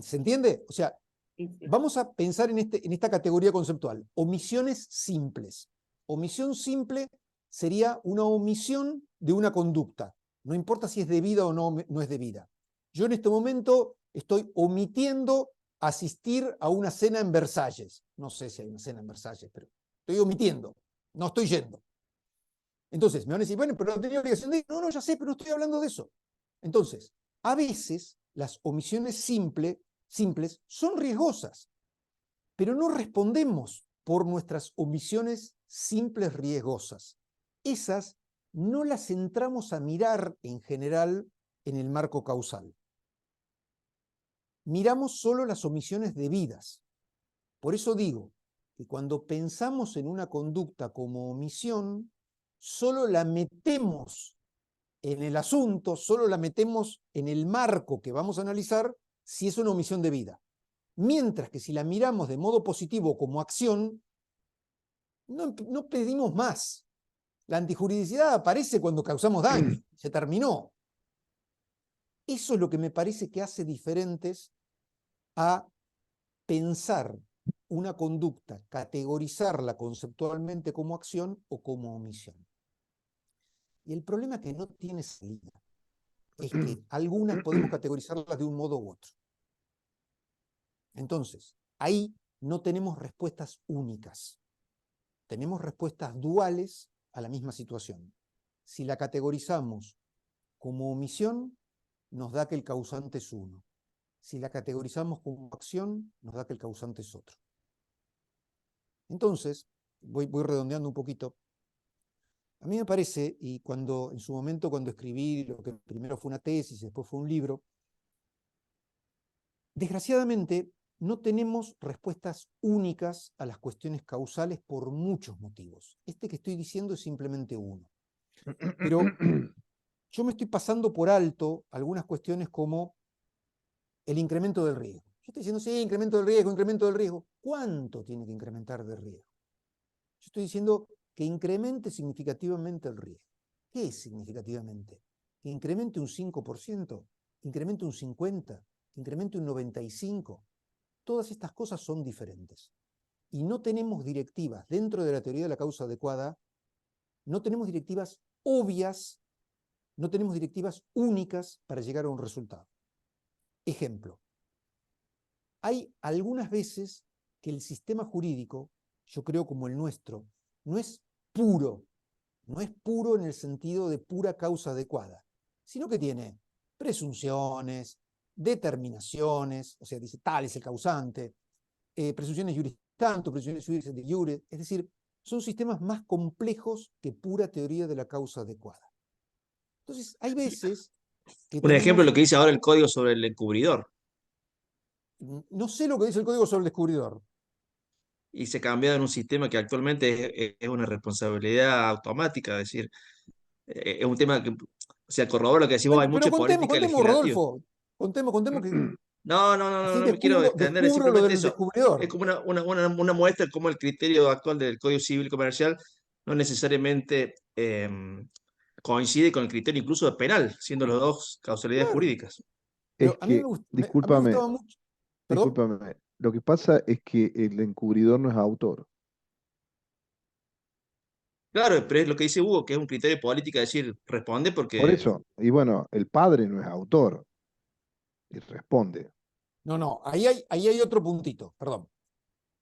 ¿Se entiende? O sea,
Sí, sí.
vamos a pensar en esta categoría conceptual. Omisiones simples. Omisión simple sería una omisión de una conducta. No importa si es debida o no es debida. Yo en este momento estoy omitiendo asistir a una cena en Versalles. No sé si hay una cena en Versalles, pero estoy omitiendo. No estoy yendo. Entonces, me van a decir, bueno, pero no tenía obligación de ir. No, ya sé, pero no estoy hablando de eso. Entonces, a veces las omisiones simples son riesgosas, pero no respondemos por nuestras omisiones simples riesgosas. Esas no las entramos a mirar en general en el marco causal. Miramos solo las omisiones debidas. Por eso digo que cuando pensamos en una conducta como omisión, solo la metemos en el asunto, solo la metemos en el marco que vamos a analizar si es una omisión debida. Mientras que si la miramos de modo positivo como acción, no pedimos más. La antijuridicidad aparece cuando causamos daño, se terminó. Eso es lo que me parece que hace diferentes a pensar una conducta, categorizarla conceptualmente como acción o como omisión. Y el problema que no tiene salida es que algunas podemos categorizarlas de un modo u otro. Entonces, ahí no tenemos respuestas únicas. tenemos respuestas duales a la misma situación. Si la categorizamos como omisión, nos da que el causante es uno. Si la categorizamos como acción, nos da que el causante es otro. Entonces, voy redondeando un poquito. A mí me parece, y en su momento cuando escribí lo que primero fue una tesis, después fue un libro, desgraciadamente no tenemos respuestas únicas a las cuestiones causales por muchos motivos. Este que estoy diciendo es simplemente uno. Pero yo me estoy pasando por alto algunas cuestiones como el incremento del riesgo. Yo estoy diciendo, sí, incremento del riesgo, incremento del riesgo. ¿Cuánto tiene que incrementar de riesgo? Yo estoy diciendo que incremente significativamente el riesgo. ¿Qué es significativamente? Que incremente un 5%, que incremente un 50%, que incremente un 95%. Todas estas cosas son diferentes. Y no tenemos directivas dentro de la teoría de la causa adecuada, no tenemos directivas obvias, no tenemos directivas únicas para llegar a un resultado. Ejemplo, hay algunas veces que el sistema jurídico, yo creo como el nuestro, no es puro en el sentido de pura causa adecuada, sino que tiene presunciones, determinaciones, o sea, dice tal es el causante, presunciones juris tanto, presunciones juris de iure, es decir, son sistemas más complejos que pura teoría de la causa adecuada. Entonces, hay veces que
Un ejemplo es
tenemos,
lo que dice ahora el código sobre el encubridor.
no sé lo que dice el código sobre el descubridor.
Y se cambia en un sistema que actualmente es una responsabilidad automática, es decir, es un tema que, o sea, corrobora lo que decimos, hay
Bueno, pero
mucha política
contemos,
legislativa.
Rodolfo, contemos que así
No me quiero extender, es
descubro lo
simplemente
del
eso. Es
descubridor.
como una muestra de cómo el criterio actual del Código Civil y Comercial no necesariamente coincide con el criterio incluso de penal, siendo los dos causalidades
Claro,
jurídicas.
Es
pero a mí
que,
me
discúlpame,
gustaba mucho, perdón,
discúlpame, lo que pasa es que el encubridor no es autor.
Claro, pero es lo que dice Hugo, que es un criterio político, es decir, responde
Por
porque,
eso, y bueno, el padre no es autor y responde.
no, ahí hay otro puntito, perdón.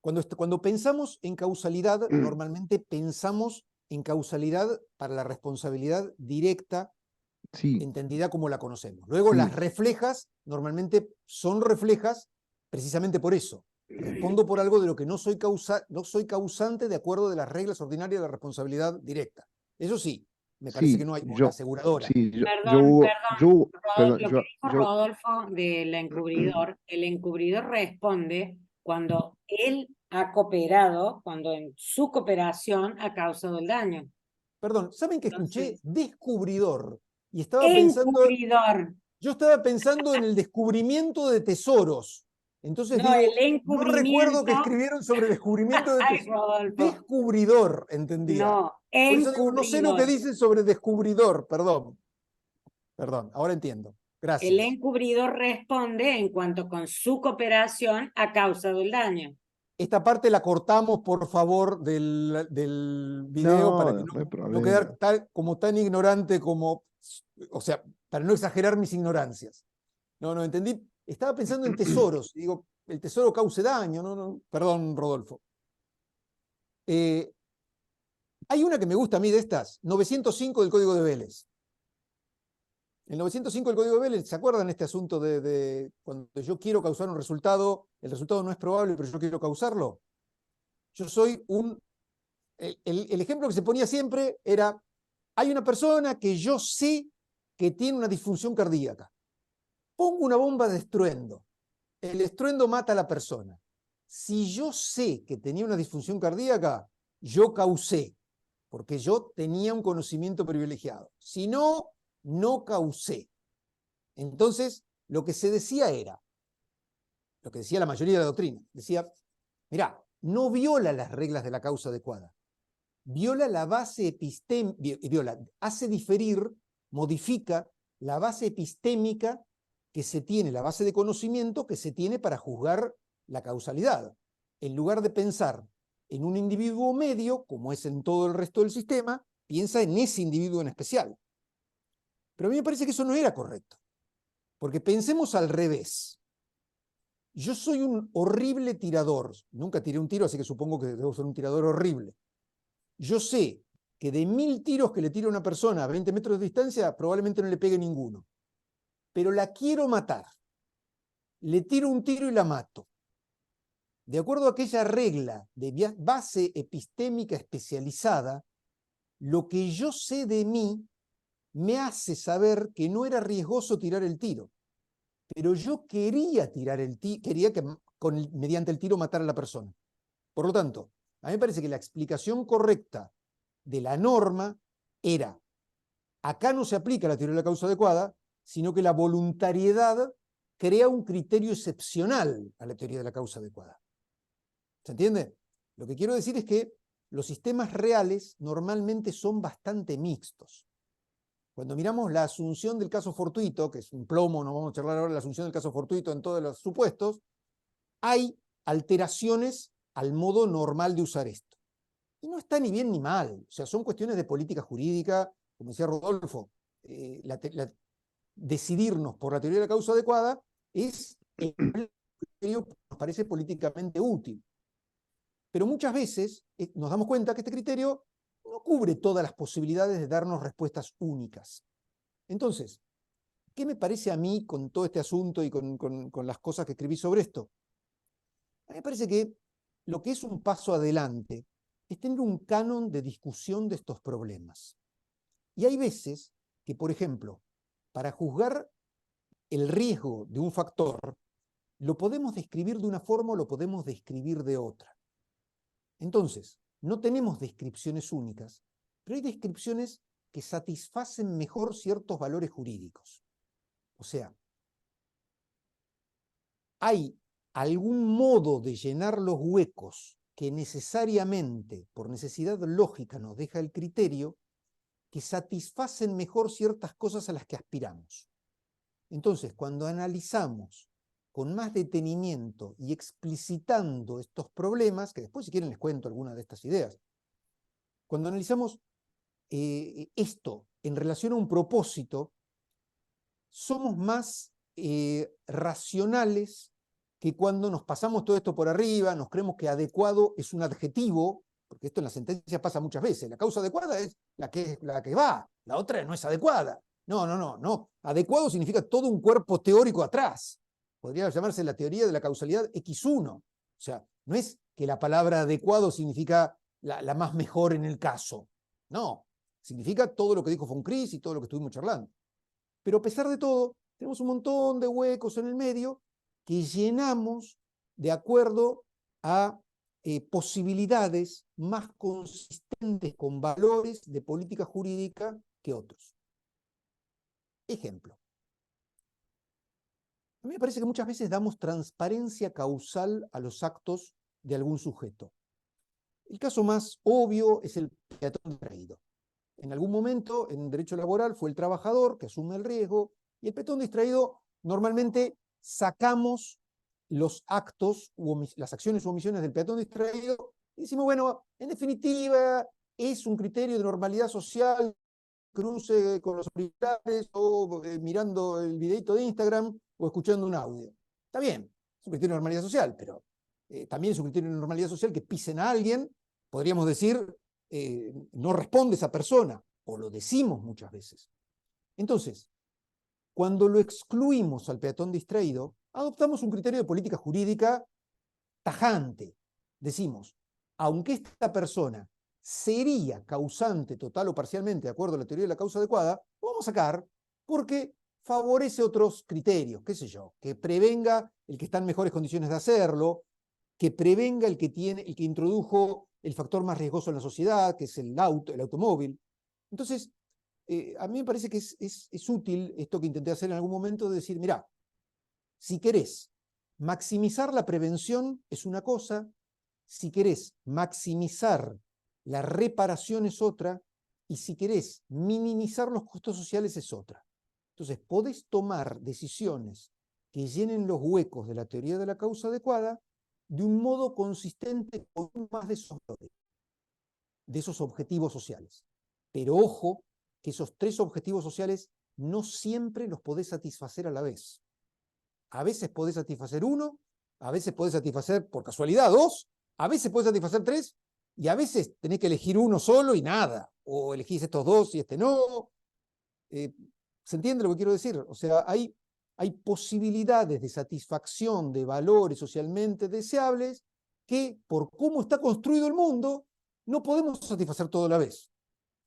Cuando pensamos en causalidad, normalmente pensamos en causalidad para la responsabilidad directa,
Sí,
entendida como la conocemos. Luego las
sí,
reflejas normalmente son reflejas precisamente por eso. Respondo por algo de lo que no soy causante de acuerdo de las reglas ordinarias de la responsabilidad directa. Eso sí, me parece que
sí,
no hay, o la aseguradora.
sí,
Perdón,
perdón,
lo que dijo Rodolfo del encubridor, el encubridor responde cuando él ha cooperado, cuando en su cooperación ha causado el daño.
Perdón, ¿saben que escuché?
Entonces,
Descubridor. Y estaba pensando,
encubridor,
yo estaba pensando en el descubrimiento de tesoros. Entonces
no el
digo, no recuerdo que
encubrimiento.
escribieron sobre descubrimiento de
Ay,
tesoros.
Rodolfo,
Descubridor, entendía.
no,
Por eso digo, no sé lo que
encubridor.
dicen sobre descubridor, perdón. Perdón, ahora entiendo.
El
Gracias.
encubridor responde en cuanto con su cooperación ha causado el daño.
Esta parte la cortamos, por favor, del video para que
no, no hay
no quedar
problema.
como tan ignorante como, o sea, para no exagerar mis ignorancias. No, entendí. Estaba pensando en tesoros. Digo, el tesoro cause daño. No. Perdón, Rodolfo. Hay una que me gusta a mí de estas, 905 del Código de Vélez. El 905 del Código de Vélez, ¿se acuerdan este asunto de cuando yo quiero causar un resultado, el resultado no es probable, pero yo quiero causarlo? Yo soy el ejemplo que se ponía siempre era, hay una persona que yo sé que tiene una disfunción cardíaca. Pongo una bomba de estruendo. El estruendo mata a la persona. Si yo sé que tenía una disfunción cardíaca, yo causé, porque yo tenía un conocimiento privilegiado. Si no, no causé. Entonces, lo que se decía era, lo que decía la mayoría de la doctrina, decía, mirá, no viola las reglas de la causa adecuada, viola la base epistémica, hace diferir, modifica la base epistémica que se tiene, la base de conocimiento que se tiene para juzgar la causalidad. En lugar de pensar en un individuo medio, como es en todo el resto del sistema, piensa en ese individuo en especial. Pero a mí me parece que eso no era correcto, porque pensemos al revés. Yo soy un horrible tirador, nunca tiré un tiro, así que supongo que debo ser un tirador horrible. Yo sé que de 1000 tiros que le tiro a una persona a 20 metros de distancia, probablemente no le pegue ninguno. Pero la quiero matar. Le tiro un tiro y la mato. De acuerdo a aquella regla de base epistémica especializada, lo que yo sé de mí me hace saber que no era riesgoso tirar el tiro. Pero yo quería tirar el tiro, quería que mediante el tiro matar a la persona. Por lo tanto, a mí me parece que la explicación correcta de la norma era: acá no se aplica la teoría de la causa adecuada, sino que la voluntariedad crea un criterio excepcional a la teoría de la causa adecuada. ¿Se entiende? Lo que quiero decir es que los sistemas reales normalmente son bastante mixtos. Cuando miramos la asunción del caso fortuito, que es un plomo, no vamos a charlar ahora de la asunción del caso fortuito en todos los supuestos, hay alteraciones al modo normal de usar esto. Y no está ni bien ni mal, o sea, son cuestiones de política jurídica, como decía Rodolfo, decidirnos por la teoría de la causa adecuada es el criterio que nos parece políticamente útil. Pero muchas veces nos damos cuenta que este criterio no cubre todas las posibilidades de darnos respuestas únicas. Entonces, ¿qué me parece a mí con todo este asunto y con las cosas que escribí sobre esto? A mí me parece que lo que es un paso adelante es tener un canon de discusión de estos problemas. Y hay veces que, por ejemplo, para juzgar el riesgo de un factor, lo podemos describir de una forma o lo podemos describir de otra. Entonces, no tenemos descripciones únicas, pero hay descripciones que satisfacen mejor ciertos valores jurídicos. O sea, hay algún modo de llenar los huecos que necesariamente, por necesidad lógica, nos deja el criterio, que satisfacen mejor ciertas cosas a las que aspiramos. Entonces, cuando analizamos con más detenimiento y explicitando estos problemas, que después si quieren les cuento algunas de estas ideas, cuando analizamos esto en relación a un propósito, somos más racionales que cuando nos pasamos todo esto por arriba, nos creemos que adecuado es un adjetivo, porque esto en la sentencia pasa muchas veces. La causa adecuada es la que va, la otra no es adecuada. No. Adecuado significa todo un cuerpo teórico atrás. Podría llamarse la teoría de la causalidad X1. O sea, no es que la palabra adecuado significa la más mejor en el caso. No, significa todo lo que dijo von Kris y todo lo que estuvimos charlando. Pero a pesar de todo, tenemos un montón de huecos en el medio que llenamos de acuerdo a posibilidades más consistentes con valores de política jurídica que otros. Ejemplo. A mí me parece que muchas veces damos transparencia causal a los actos de algún sujeto. El caso más obvio es el peatón distraído. En algún momento, en derecho laboral, fue el trabajador que asume el riesgo, y el peatón distraído normalmente sacamos los actos, las acciones u omisiones del peatón distraído, y decimos, bueno, en definitiva, es un criterio de normalidad social, cruce con los auriculares o mirando el videito de Instagram o escuchando un audio. Está bien, es un criterio de normalidad social, pero también es un criterio de normalidad social que pisen a alguien, podríamos decir, no responde esa persona, o lo decimos muchas veces. Entonces, cuando lo excluimos al peatón distraído, adoptamos un criterio de política jurídica tajante. Decimos, aunque esta persona sería causante total o parcialmente de acuerdo a la teoría de la causa adecuada, lo vamos a sacar porque favorece otros criterios, qué sé yo, que prevenga el que está en mejores condiciones de hacerlo, que prevenga el que introdujo el factor más riesgoso en la sociedad, que es el automóvil. Entonces, a mí me parece que es útil esto que intenté hacer en algún momento, de decir, mirá, si querés maximizar la prevención es una cosa, si querés maximizar la reparación es otra, y si querés minimizar los costos sociales es otra. Entonces, podés tomar decisiones que llenen los huecos de la teoría de la causa adecuada de un modo consistente con más de esos objetivos sociales. Pero ojo, que esos 3 objetivos sociales no siempre los podés satisfacer a la vez. A veces podés satisfacer uno, a veces podés satisfacer por casualidad 2, a veces podés satisfacer 3, Y a veces tenés que elegir uno solo y nada, o elegís estos dos y este no. ¿Se entiende lo que quiero decir? O sea, hay posibilidades de satisfacción de valores socialmente deseables que, por cómo está construido el mundo, no podemos satisfacer todo a la vez.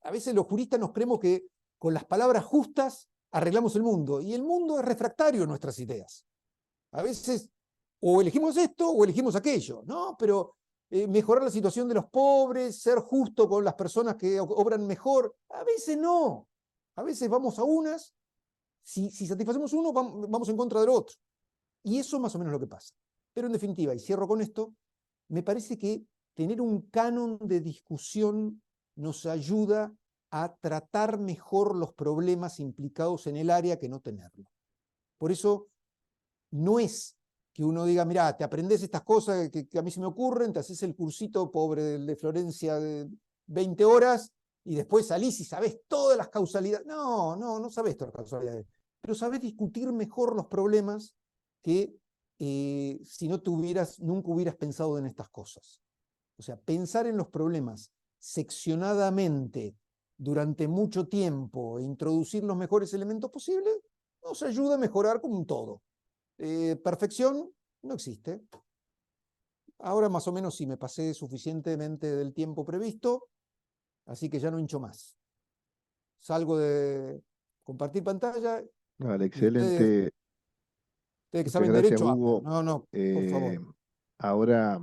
A veces los juristas nos creemos que con las palabras justas arreglamos el mundo, y el mundo es refractario a nuestras ideas. A veces o elegimos esto o elegimos aquello, ¿no? Pero mejorar la situación de los pobres, ser justo con las personas que obran mejor, a veces no. A veces vamos a unas, si satisfacemos uno, vamos en contra del otro. Y eso es más o menos lo que pasa. Pero en definitiva, y cierro con esto, me parece que tener un canon de discusión nos ayuda a tratar mejor los problemas implicados en el área que no tenerlo. Por eso no es que uno diga, mira, te aprendes estas cosas que a mí se me ocurren, te haces el cursito pobre de Florencia de 20 horas y después salís y sabés todas las causalidades. No sabés todas las causalidades, pero sabés discutir mejor los problemas que si no nunca hubieras pensado en estas cosas. O sea, pensar en los problemas seccionadamente durante mucho tiempo e introducir los mejores elementos posibles nos ayuda a mejorar como un todo. Perfección no existe. Ahora más o menos sí me pasé suficientemente del tiempo previsto, así que ya no hincho más. Salgo de compartir pantalla
Vale,
y ustedes
excelente.
que
Muchas
saben
gracias,
derecho hablan.
Hugo.
No, por favor.
Ahora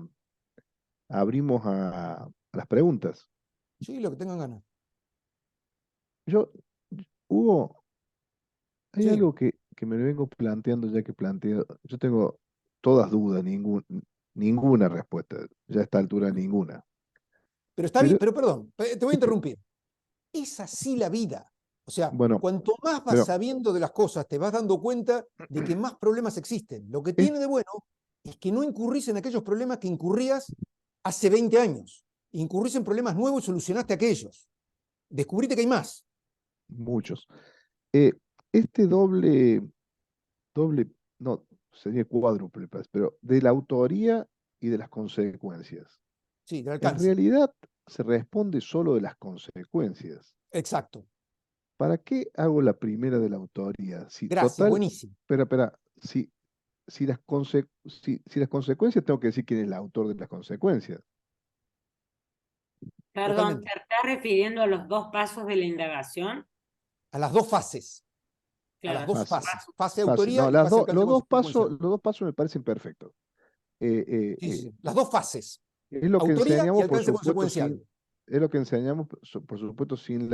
abrimos a las preguntas.
Sí, lo que tengan ganas.
Yo, Hugo, hay
Sí,
algo que me vengo planteando ya que planteo. Yo tengo todas dudas, ninguna respuesta. Ya a esta altura ninguna.
pero está bien,
Pero,
pero perdón, te voy a interrumpir. Es así la vida. O sea,
bueno,
cuanto más vas
pero
sabiendo de las cosas, te vas dando cuenta de que más problemas existen. Lo que
es
tiene de bueno es que no incurrís en aquellos problemas que incurrías hace 20 años. Incurrís en problemas nuevos y solucionaste aquellos. Descubriste que hay más.
muchos. Eh, este doble, no, sería cuádruple, pero de la autoría y de las consecuencias.
Sí, del
En
alcance.
realidad se responde solo de las consecuencias.
Exacto.
¿Para qué hago la primera de la autoría? Si
Gracias,
total,
buenísimo.
espera, si las consecuencias tengo que decir quién es el autor de las consecuencias.
Perdón,
Totalmente.
¿te estás refiriendo a los dos pasos de la indagación?
A las dos fases. A las
Claro,
dos
Fase,
fases. Fase
fase.
autoría
No,
y fase alcance consecuencial.
los dos pasos me parecen perfectos.
Sí. Las dos fases.
Es lo que
Autoría y
enseñamos, por
alcance
supuesto,
consecuencial.
es lo que enseñamos, por supuesto, sin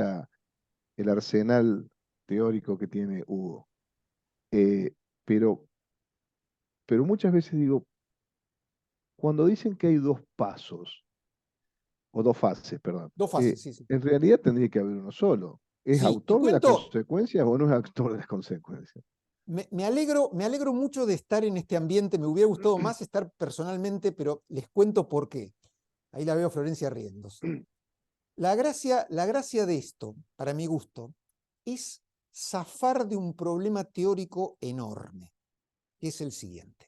el arsenal teórico que tiene Hugo. Eh, pero, pero muchas veces digo, cuando dicen que hay dos pasos, o dos fases, perdón,
Dos fases, sí.
en realidad tendría que haber uno solo. ¿Es
Sí, te
autor de las
cuento,
consecuencias o no es autor de las consecuencias?
me alegro mucho de estar en este ambiente. Me hubiera gustado más estar personalmente, pero les cuento por qué. Ahí la veo a Florencia riéndose. La gracia de esto, para mi gusto, es zafar de un problema teórico enorme, que es el siguiente.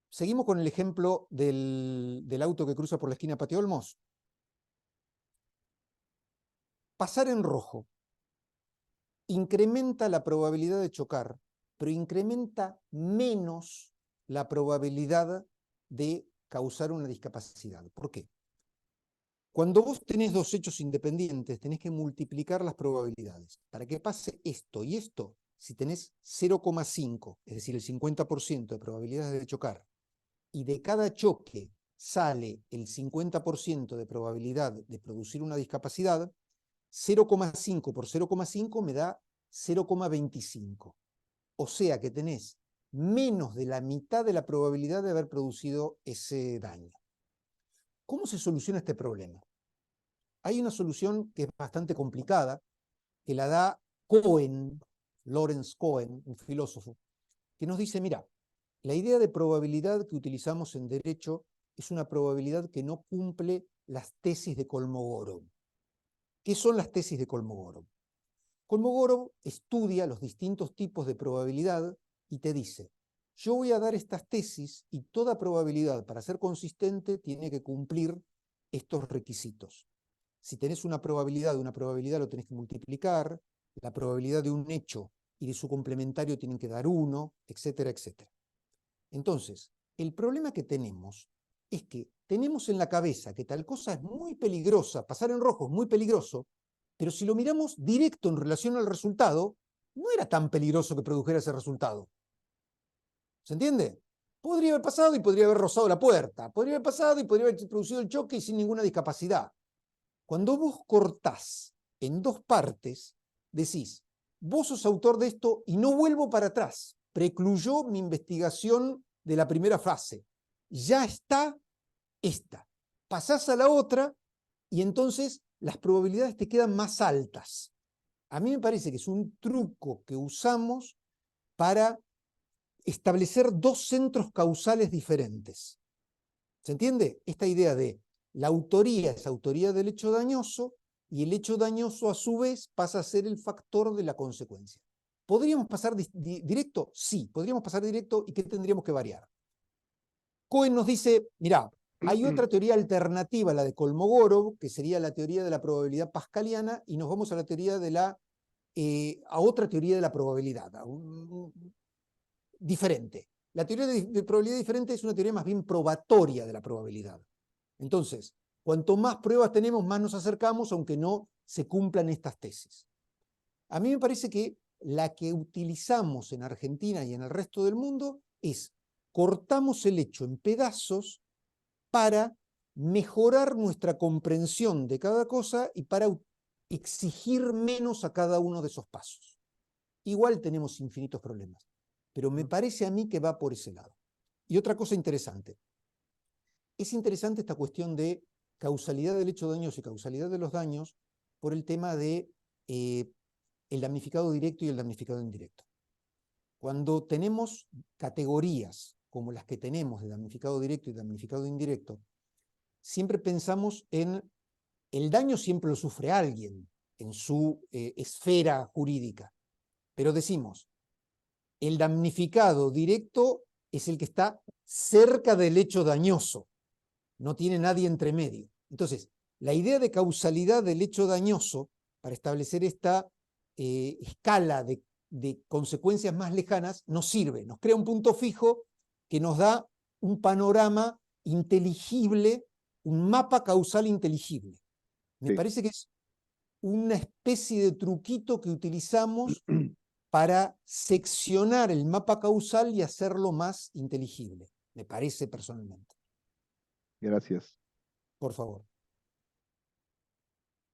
Seguimos con el ejemplo del auto que cruza por la esquina Patio Olmos. Pasar en rojo incrementa la probabilidad de chocar, pero incrementa menos la probabilidad de causar una discapacidad. ¿Por qué? Cuando vos tenés dos hechos independientes, tenés que multiplicar las probabilidades. Para que pase esto y esto, si tenés 0,5, es decir, el 50% de probabilidades de chocar, y de cada choque sale el 50% de probabilidad de producir una discapacidad, 0,5 por 0,5 me da 0,25. O sea que tenés menos de la mitad de la probabilidad de haber producido ese daño. ¿Cómo se soluciona este problema? Hay una solución que es bastante complicada, que la da Cohen, Lawrence Cohen, un filósofo, que nos dice, mira, la idea de probabilidad que utilizamos en derecho es una probabilidad que no cumple las tesis de Kolmogorov. ¿Qué son las tesis de Kolmogorov? Kolmogorov estudia los distintos tipos de probabilidad y te dice, yo voy a dar estas tesis y toda probabilidad para ser consistente tiene que cumplir estos requisitos. Si tenés una probabilidad de una probabilidad, lo tenés que multiplicar, la probabilidad de un hecho y de su complementario tienen que dar 1, etcétera, etcétera. Entonces, el problema que tenemos es que tenemos en la cabeza que tal cosa es muy peligrosa, pasar en rojo es muy peligroso, pero si lo miramos directo en relación al resultado, no era tan peligroso que produjera ese resultado. ¿Se entiende? Podría haber pasado y podría haber rozado la puerta, podría haber pasado y podría haber producido el choque y sin ninguna discapacidad. Cuando vos cortás en dos partes, decís, vos sos autor de esto y no vuelvo para atrás. Precluyó mi investigación de la primera fase. Ya está esta. Pasás a la otra y entonces las probabilidades te quedan más altas. A mí me parece que es un truco que usamos para establecer dos centros causales diferentes. ¿Se entiende? Esta idea de la autoría es autoría del hecho dañoso y el hecho dañoso a su vez pasa a ser el factor de la consecuencia. ¿Podríamos pasar directo? Sí, podríamos pasar directo. ¿Y qué tendríamos que variar? Cohen nos dice, mirá, hay otra teoría alternativa a la de Kolmogorov, que sería la teoría de la probabilidad pascaliana, y nos vamos a la teoría de a otra teoría de la probabilidad, diferente. La teoría de probabilidad diferente es una teoría más bien probatoria de la probabilidad. Entonces, cuanto más pruebas tenemos, más nos acercamos, aunque no se cumplan estas tesis. A mí me parece que la que utilizamos en Argentina y en el resto del mundo es cortamos el hecho en pedazos para mejorar nuestra comprensión de cada cosa y para exigir menos a cada uno de esos pasos. Igual tenemos infinitos problemas, pero me parece a mí que va por ese lado. Y otra cosa interesante. Es interesante esta cuestión de causalidad del hecho dañoso y causalidad de los daños por el tema de el damnificado directo y el damnificado indirecto. Cuando tenemos categorías como las que tenemos de damnificado directo y damnificado indirecto, siempre pensamos en el daño siempre lo sufre alguien en su esfera jurídica, pero decimos, el damnificado directo es el que está cerca del hecho dañoso, no tiene nadie entre medio. Entonces, la idea de causalidad del hecho dañoso, para establecer esta escala de consecuencias más lejanas, nos sirve, nos crea un punto fijo que nos da un panorama inteligible, un mapa causal inteligible. Me parece que es una especie de truquito que utilizamos para seccionar el mapa causal y hacerlo más inteligible, me parece personalmente.
Gracias.
Por favor.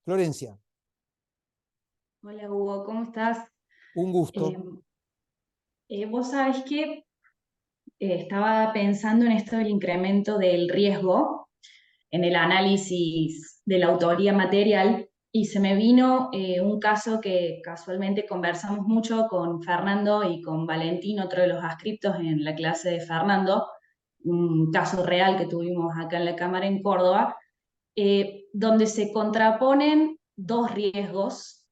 Florencia.
Hola Hugo, ¿cómo estás?
Un gusto.
Vos sabés que estaba pensando en esto del incremento del riesgo en el análisis de la autoría material y se me vino un caso que casualmente conversamos mucho con Fernando y con Valentín, otro de los adscriptos en la clase de Fernando, un caso real que tuvimos acá en la Cámara en Córdoba, donde se contraponen dos riesgos.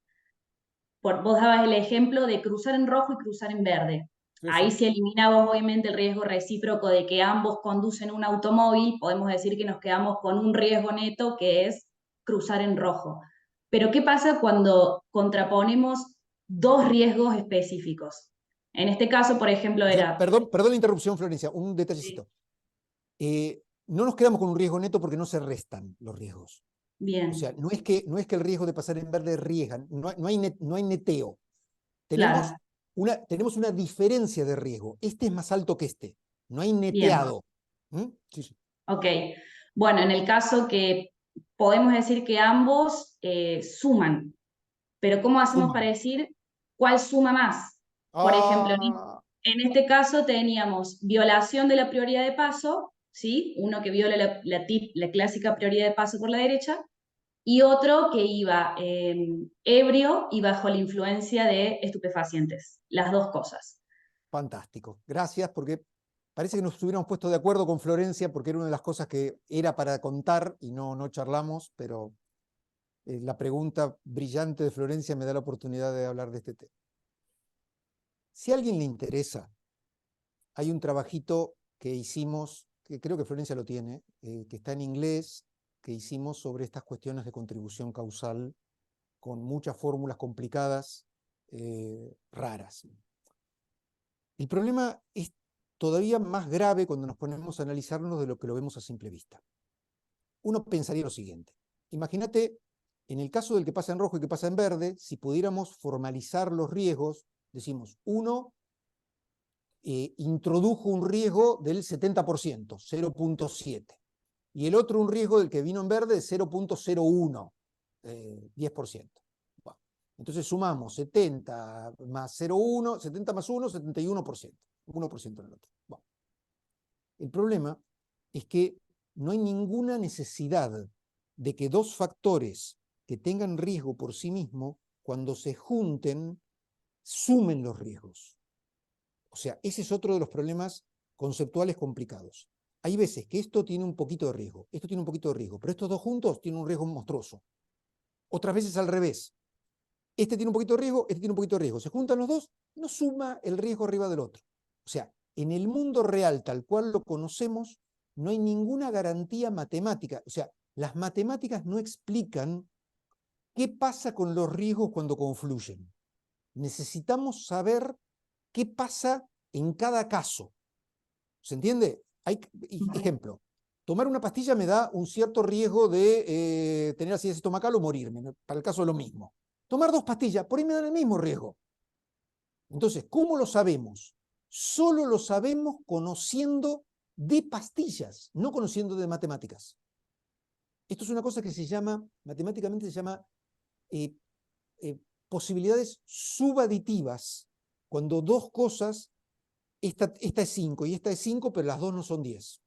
Vos dabas el ejemplo de cruzar en rojo y cruzar en verde. Ahí se eliminaba obviamente el riesgo recíproco de que ambos conducen un automóvil, podemos decir que nos quedamos con un riesgo neto que es cruzar en rojo. Pero ¿qué pasa cuando contraponemos dos riesgos específicos? En este caso, por ejemplo, era...
Perdón la interrupción, Florencia, un detallecito. No nos quedamos con un riesgo neto porque no se restan los riesgos.
Bien.
O sea, no es que el riesgo de pasar en verde riesgan, no hay neteo.
Claro.
Tenemos una diferencia de riesgo. Este es más alto que este. No hay neteado. Sí, sí.
Ok. Bueno, en el caso que podemos decir que ambos suman, pero ¿cómo hacemos para decir cuál suma más? Por ejemplo, en este caso teníamos violación de la prioridad de paso, ¿sí? Uno que viola la clásica prioridad de paso por la derecha, y otro que iba ebrio y bajo la influencia de estupefacientes. Las dos cosas.
Fantástico. Gracias, porque parece que nos hubiéramos puesto de acuerdo con Florencia, porque era una de las cosas que era para contar y no charlamos, pero la pregunta brillante de Florencia me da la oportunidad de hablar de este tema. Si a alguien le interesa, hay un trabajito que hicimos, que creo que Florencia lo tiene, que está en inglés, que hicimos sobre estas cuestiones de contribución causal con muchas fórmulas complicadas, raras. El problema es todavía más grave cuando nos ponemos a analizarlo de lo que lo vemos a simple vista. Uno pensaría lo siguiente. Imagínate, en el caso del que pasa en rojo y que pasa en verde, si pudiéramos formalizar los riesgos, decimos, uno introdujo un riesgo del 70%, 0.7, y el otro un riesgo del que vino en verde de 0.01, 10%. Bueno, entonces sumamos 70 más 0,1, 70 más 1, 71%, 1% en el otro. Bueno. El problema es que no hay ninguna necesidad de que dos factores que tengan riesgo por sí mismos, cuando se junten, sumen los riesgos. O sea, ese es otro de los problemas conceptuales complicados. Hay veces que esto tiene un poquito de riesgo, esto tiene un poquito de riesgo, pero estos dos juntos tienen un riesgo monstruoso. Otras veces al revés. Este tiene un poquito de riesgo, este tiene un poquito de riesgo. Se juntan los dos, no suma el riesgo arriba del otro. O sea, en el mundo real tal cual lo conocemos, no hay ninguna garantía matemática. O sea, las matemáticas no explican qué pasa con los riesgos cuando confluyen. Necesitamos saber qué pasa en cada caso. ¿Se entiende? Ejemplo, tomar una pastilla me da un cierto riesgo de tener acidez estomacal o morirme, ¿no? Para el caso de lo mismo. Tomar 2 pastillas, por ahí me dan el mismo riesgo. Entonces, ¿cómo lo sabemos? Solo lo sabemos conociendo de pastillas, no conociendo de matemáticas. Esto es una cosa que se llama, matemáticamente se llama posibilidades subaditivas, cuando dos cosas, esta es 5 y esta es 5, pero las dos no son 10.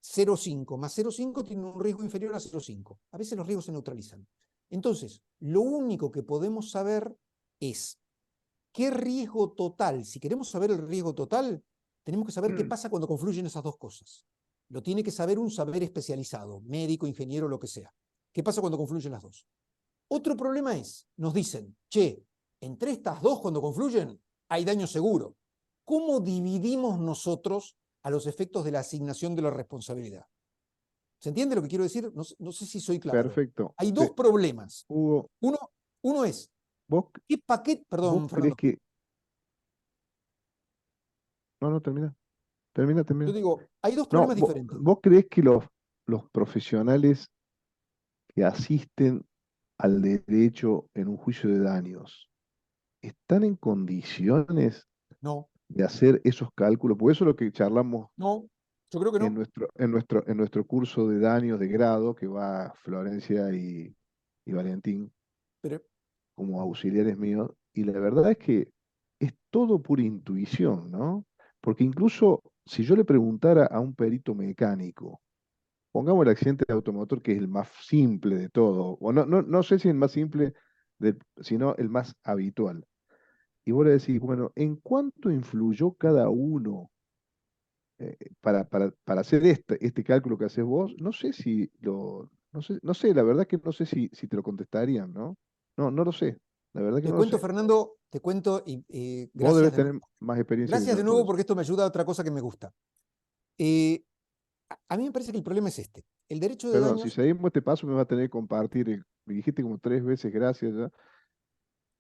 0,5 más 0,5 tiene un riesgo inferior a 0,5. A veces los riesgos se neutralizan. Entonces, lo único que podemos saber es qué riesgo total. Si queremos saber el riesgo total, tenemos que saber qué pasa cuando confluyen esas dos cosas. Lo tiene que saber un saber especializado, médico, ingeniero, lo que sea. ¿Qué pasa cuando confluyen las dos? Otro problema es, nos dicen, che, entre estas dos cuando confluyen hay daño seguro. ¿Cómo dividimos nosotros a los efectos de la asignación de la responsabilidad? ¿Se entiende lo que quiero decir? No sé si soy claro.
Perfecto.
Hay dos problemas.
Hugo,
Uno es,
vos,
¿qué paquete? Perdón,
vos
Fernando.
crees que... No, termina. Termina.
Yo digo, hay dos
No,
problemas diferentes.
¿vos crees que los profesionales que asisten al derecho en un juicio de daños están en condiciones
No,
de hacer esos cálculos? Porque eso es lo que charlamos
no, yo creo que
en
no.
nuestro curso de daños de grado, que va Florencia y Valentín
Pero
como auxiliares míos, y la verdad es que es todo pura intuición, ¿no? Porque incluso si yo le preguntara a un perito mecánico, pongamos el accidente de automotor, que es el más simple de todo, o no sé si el más simple, sino el más habitual. Y vos le decís, bueno, ¿en cuánto influyó cada uno para hacer este cálculo que haces vos? No sé si no sé, la verdad que no sé si te lo contestarían, ¿no? No lo sé, la verdad que
te
no lo
cuento,
sé.
Fernando, te cuento y
Vos
gracias
debes
de
tener
nuevo.
más experiencia que
Gracias
yo
de
en todo
nuevo
eso.
porque esto me ayuda a otra cosa que me gusta. A mí me parece que el problema es este. El derecho de
Perdón, si
daños,
seguimos este paso me va a tener que compartir, me dijiste como 3 veces gracias ya.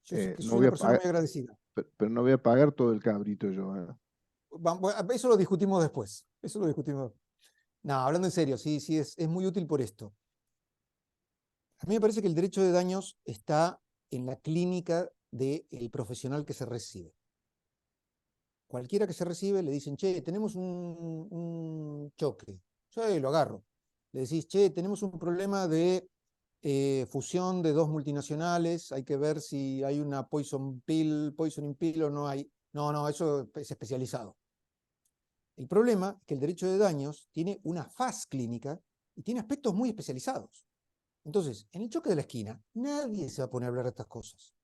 yo sé que
No
soy
voy
una
a
persona
pagar,
muy agradecida.
pero no voy a pagar todo el cabrito yo.
Eso lo discutimos después. Eso lo discutimos. No, hablando en serio, sí, es muy útil por esto. A mí me parece que el derecho de daños está en la clínica del profesional que se recibe. Cualquiera que se recibe le dicen, che, tenemos un choque. Yo lo agarro. Le decís, che, tenemos un problema de fusión de dos multinacionales, hay que ver si hay una poisoning pill o no hay. No, eso es especializado. El problema es que el derecho de daños tiene una faz clínica y tiene aspectos muy especializados. Entonces, en el choque de la esquina, nadie se va a poner a hablar de estas cosas.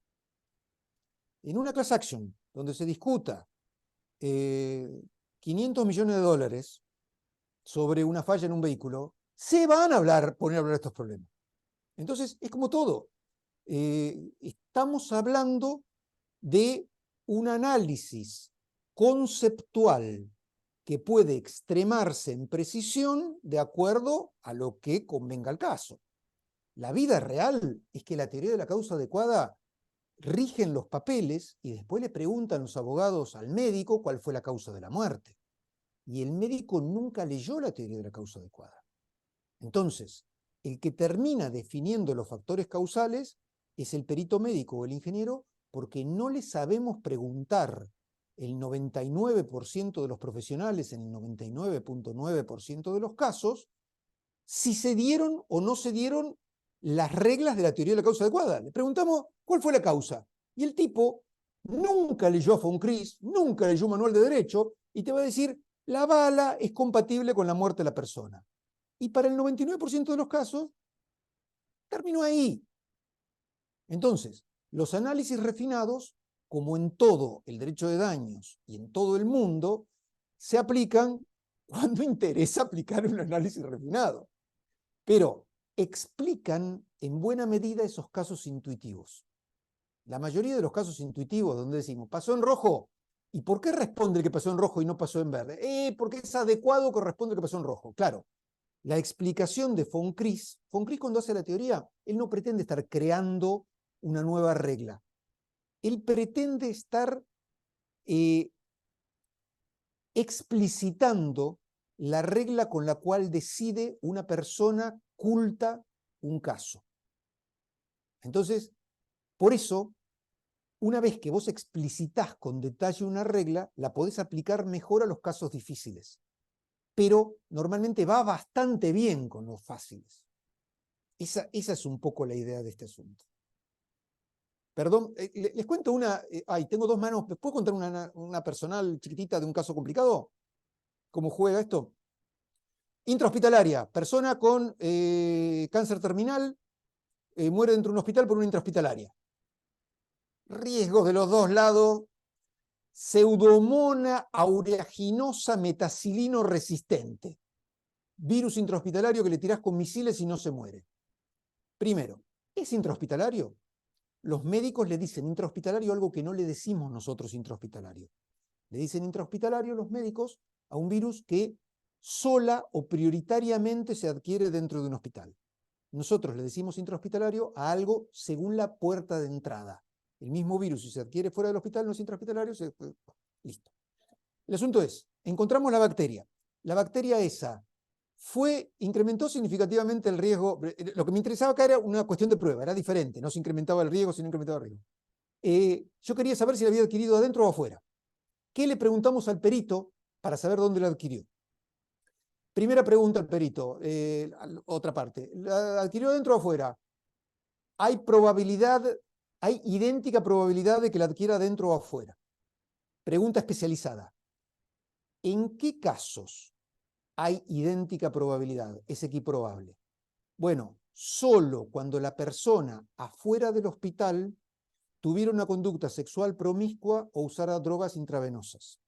En una class action, donde se discuta 500 millones de dólares sobre una falla en un vehículo, se van a poner a hablar de estos problemas. Entonces, es como todo. Estamos hablando de un análisis conceptual que puede extremarse en precisión de acuerdo a lo que convenga al caso. La vida real es que la teoría de la causa adecuada rige en los papeles y después le preguntan los abogados al médico cuál fue la causa de la muerte. Y el médico nunca leyó la teoría de la causa adecuada. Entonces, el que termina definiendo los factores causales es el perito médico o el ingeniero, porque no le sabemos preguntar el 99% de los profesionales en el 99.9% de los casos si se dieron o no se dieron las reglas de la teoría de la causa adecuada. Le preguntamos cuál fue la causa. Y el tipo nunca leyó a von Cris, nunca leyó un manual de derecho, y te va a decir, la bala es compatible con la muerte de la persona. Y para el 99% de los casos, terminó ahí. Entonces, los análisis refinados, como en todo el derecho de daños y en todo el mundo, se aplican cuando interesa aplicar un análisis refinado. Pero explican en buena medida esos casos intuitivos. La mayoría de los casos intuitivos donde decimos, pasó en rojo, ¿y por qué responde el que pasó en rojo y no pasó en verde? Porque es adecuado que responde el que pasó en rojo. Claro, la explicación de von Cris cuando hace la teoría, él no pretende estar creando una nueva regla. Él pretende estar explicitando la regla con la cual decide una persona culta un caso. Entonces, por eso, una vez que vos explicitás con detalle una regla, la podés aplicar mejor a los casos difíciles. Pero normalmente va bastante bien con los fáciles. Esa es un poco la idea de este asunto. Perdón, les cuento una... tengo dos manos. ¿Les puedo contar una personal chiquitita de un caso complicado? ¿Cómo juega esto? Intrahospitalaria. Persona con cáncer terminal muere dentro de un hospital por una intrahospitalaria. Riesgos de los dos lados. Pseudomonas aeruginosa metacilino resistente. Virus intrahospitalario que le tirás con misiles y no se muere. Primero, ¿es intrahospitalario? Los médicos le dicen intrahospitalario algo que no le decimos nosotros intrahospitalario. Le dicen intrahospitalario los médicos a un virus que sola o prioritariamente se adquiere dentro de un hospital. Nosotros le decimos intrahospitalario a algo según la puerta de entrada. El mismo virus, si se adquiere fuera del hospital, no es intrahospitalario, listo. El asunto es, encontramos la bacteria. La bacteria esa incrementó significativamente el riesgo. Lo que me interesaba acá era una cuestión de prueba, era diferente, no se incrementaba el riesgo, sino incrementaba el riesgo. Yo quería saber si la había adquirido adentro o afuera. ¿Qué le preguntamos al perito para saber dónde la adquirió? Primera pregunta al perito, otra parte. ¿La adquirió adentro o afuera? ¿Hay idéntica probabilidad de que la adquiera adentro o afuera? Pregunta especializada. ¿En qué casos hay idéntica probabilidad? Es equiprobable. Bueno, solo cuando la persona afuera del hospital tuviera una conducta sexual promiscua o usara drogas intravenosas.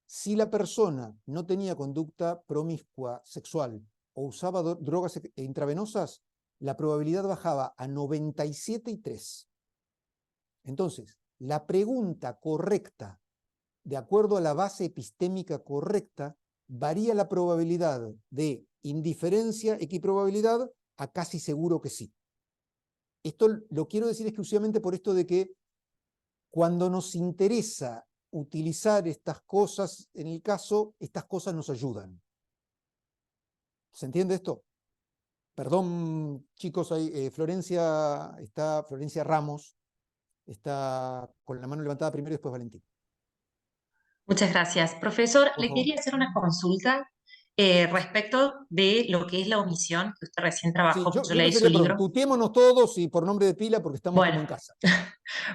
Si la persona no tenía conducta promiscua sexual o usaba drogas intravenosas, la probabilidad bajaba a 97,3. Entonces, la pregunta correcta, de acuerdo a la base epistémica correcta, varía la probabilidad de indiferencia, equiprobabilidad, a casi seguro que sí. Esto lo quiero decir exclusivamente por esto de que cuando nos interesa utilizar estas cosas en el caso, estas cosas nos ayudan. ¿Se entiende esto? Perdón, chicos, ahí, Florencia Ramos está con la mano levantada primero y después Valentín.
Muchas gracias. Profesor,
Por
le
favor.
quería hacer una consulta respecto de lo que es la omisión, que usted recién
Sí,
trabajó,
yo
yo leí su
prefería, perdón,
libro.
tuteémonos todos y por nombre de pila porque estamos como en
Bueno,
casa.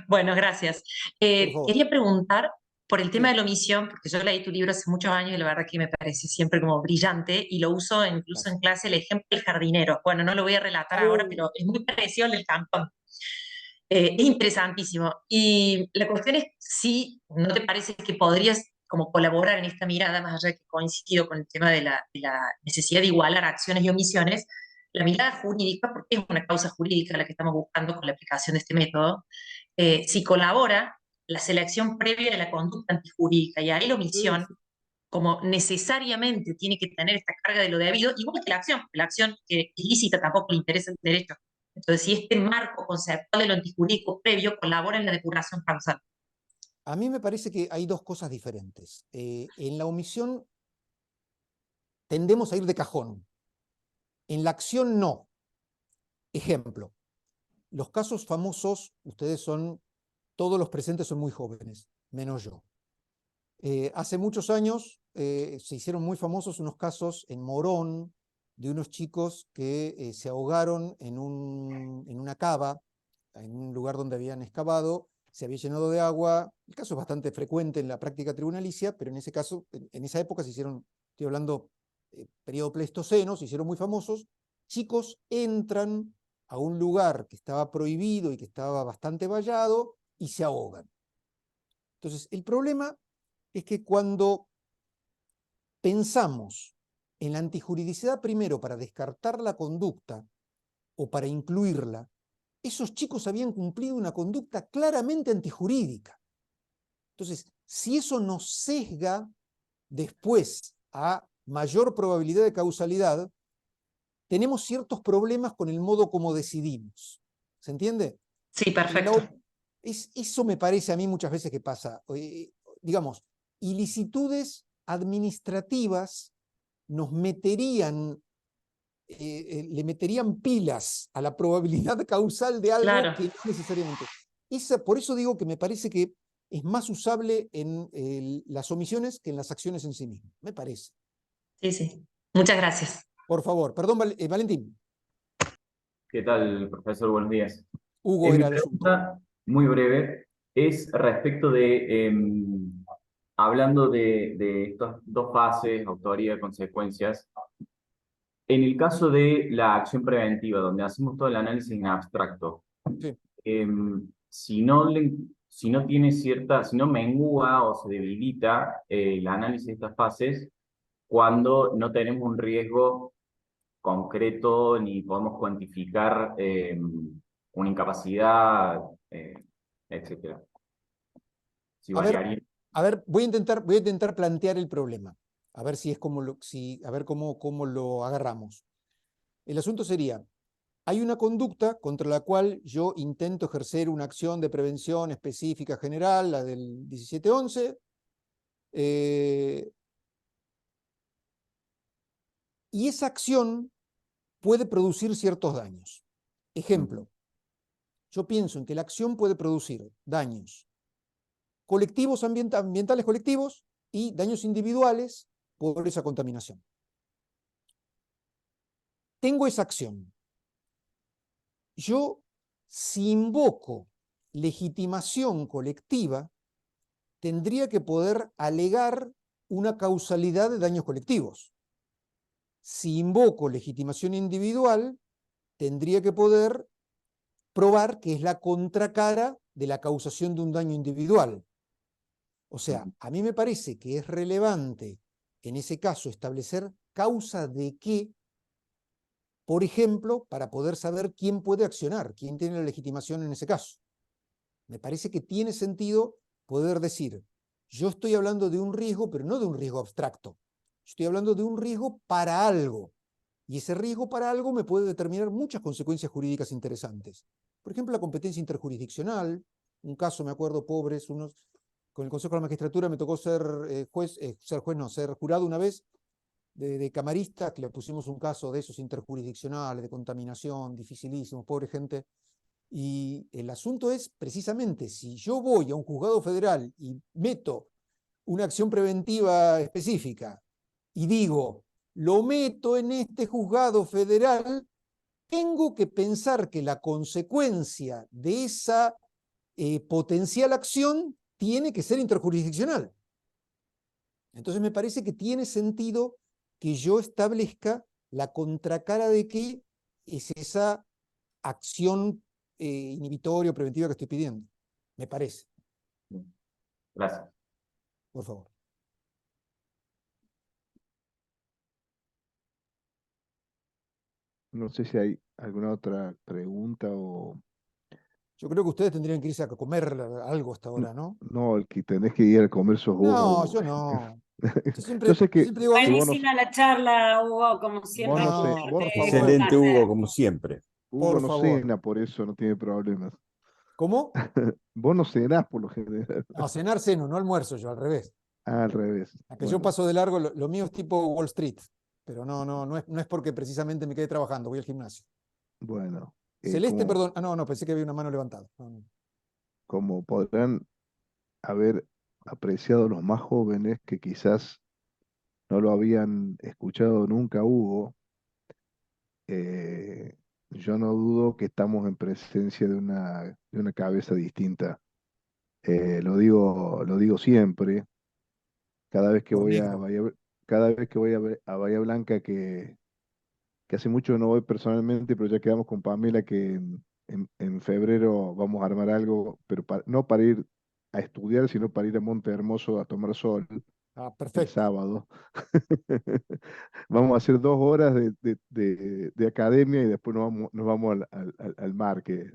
bueno, gracias.
Por favor.
Quería preguntar por el tema
Sí.
de la omisión, porque yo leí tu libro hace muchos años y la verdad que me parece siempre como brillante y lo uso incluso
Gracias.
en clase, el ejemplo del jardinero. Bueno, no lo voy a relatar ahora, pero es muy parecido al del cantón. Es interesantísimo. Y la cuestión es si no te parece que podrías como colaborar en esta mirada, más allá de que coincido con el tema de la necesidad de igualar acciones y omisiones, la mirada jurídica, porque es una causa jurídica la que estamos buscando con la aplicación de este método, si colabora la selección previa de la conducta antijurídica y ahí la omisión, como necesariamente tiene que tener esta carga de lo debido, igual que la acción ilícita tampoco le interesa el derecho. Entonces, si este marco conceptual de lo antijurídico previo colabora en la depuración causal.
A mí me parece que hay dos cosas diferentes. En la omisión tendemos a ir de cajón. En la acción no. Ejemplo, los casos famosos, todos los presentes son muy jóvenes, menos yo. Hace muchos años se hicieron muy famosos unos casos en Morón de unos chicos que se ahogaron en una cava, en un lugar donde habían excavado, se había llenado de agua. El caso es bastante frecuente en la práctica tribunalicia, pero en ese caso, en esa época se hicieron, estoy hablando periodo pleistoceno, se hicieron muy famosos. Chicos entran a un lugar que estaba prohibido y que estaba bastante vallado y se ahogan. Entonces, el problema es que cuando pensamos en la antijuridicidad primero para descartar la conducta o para incluirla, esos chicos habían cumplido una conducta claramente antijurídica. Entonces, si eso nos sesga después a mayor probabilidad de causalidad, tenemos ciertos problemas con el modo como decidimos. ¿Se entiende?
Sí, perfecto.
Eso me parece a mí muchas veces que pasa. Digamos, ilicitudes administrativas nos meterían, le meterían pilas a la probabilidad causal de algo
Claro.
que no necesariamente. Por eso digo que me parece que es más usable en las omisiones que en las acciones en sí mismas. Me parece.
Sí, sí. Muchas gracias.
Por favor, perdón, Valentín.
¿Qué tal, profesor? Buenos días.
Hugo
Mi
era el asunto.
pregunta, muy breve, es respecto de, hablando de estas dos fases, autoría, consecuencias. En el caso de la acción preventiva, donde hacemos todo el análisis en abstracto,
Sí.
si no tiene si no mengua o se debilita el análisis de estas fases, cuando no tenemos un riesgo concreto ni podemos cuantificar una incapacidad, etcétera. Si variaría.
A ver, voy a intentar plantear el problema. A ver si es a ver cómo lo agarramos. El asunto sería, hay una conducta contra la cual yo intento ejercer una acción de prevención específica general, la del 1711, y esa acción puede producir ciertos daños. Ejemplo, yo pienso en que la acción puede producir daños colectivos, ambientales colectivos y daños individuales por esa contaminación. Tengo esa acción. Yo, si invoco legitimación colectiva, tendría que poder alegar una causalidad de daños colectivos. Si invoco legitimación individual, tendría que poder probar que es la contracara de la causación de un daño individual. O sea, a mí me parece que es relevante en ese caso establecer causa de qué, por ejemplo, para poder saber quién puede accionar, quién tiene la legitimación en ese caso. Me parece que tiene sentido poder decir, yo estoy hablando de un riesgo, pero no de un riesgo abstracto. Estoy hablando de un riesgo para algo. Y ese riesgo para algo me puede determinar muchas consecuencias jurídicas interesantes. Por ejemplo, la competencia interjurisdiccional. Un caso, me acuerdo, pobres, con el Consejo de la Magistratura me tocó ser ser jurado una vez de camarista, que le pusimos un caso de esos interjurisdiccionales, de contaminación, dificilísimos, pobre gente. Y el asunto es, precisamente, si yo voy a un juzgado federal y meto una acción preventiva específica y digo, lo meto en este juzgado federal, tengo que pensar que la consecuencia de esa potencial acción tiene que ser interjurisdiccional. Entonces me parece que tiene sentido que yo establezca la contracara de qué es esa acción inhibitoria o preventiva que estoy pidiendo. Me parece.
Gracias.
Por favor.
No sé si hay alguna otra pregunta o...
Yo creo que ustedes tendrían que irse a comer algo hasta ahora, ¿no?
No, el que tenés que ir a comer sos vos.
No,
Hugo.
yo no. Yo siempre,
Yo sé
yo siempre digo, a mí,
vos no,
Buenísima la charla, Hugo, como siempre.
No, por
Te dejo
favor.
un
Excelente, Hugo,
placer.
como siempre.
Hugo
por
no
favor.
cena, por eso no tiene problemas.
¿Cómo?
Vos no cenás por lo general.
No, cenar ceno, no almuerzo yo, al revés.
Al revés.
A que yo
Bueno,
paso de largo, lo mío es tipo Wall Street, pero no es porque precisamente me quedé trabajando, voy al gimnasio.
bueno.
Celeste,
Como,
perdón. Ah, no, pensé que había una mano levantada. No, no.
como podrán haber apreciado los más jóvenes que quizás no lo habían escuchado nunca, Hugo, eh, yo no dudo que estamos en presencia de una cabeza distinta. Lo digo siempre, cada vez que
Por
voy
negro.
cada vez que voy a Bahía Blanca, que hace mucho no voy personalmente, pero ya quedamos con Pamela que en febrero vamos a armar algo, pero no para ir a estudiar, sino para ir a Monte Hermoso a tomar sol
Ah,
el
perfecto.
sábado. Vamos a hacer 2 horas de academia y después nos vamos al mar, que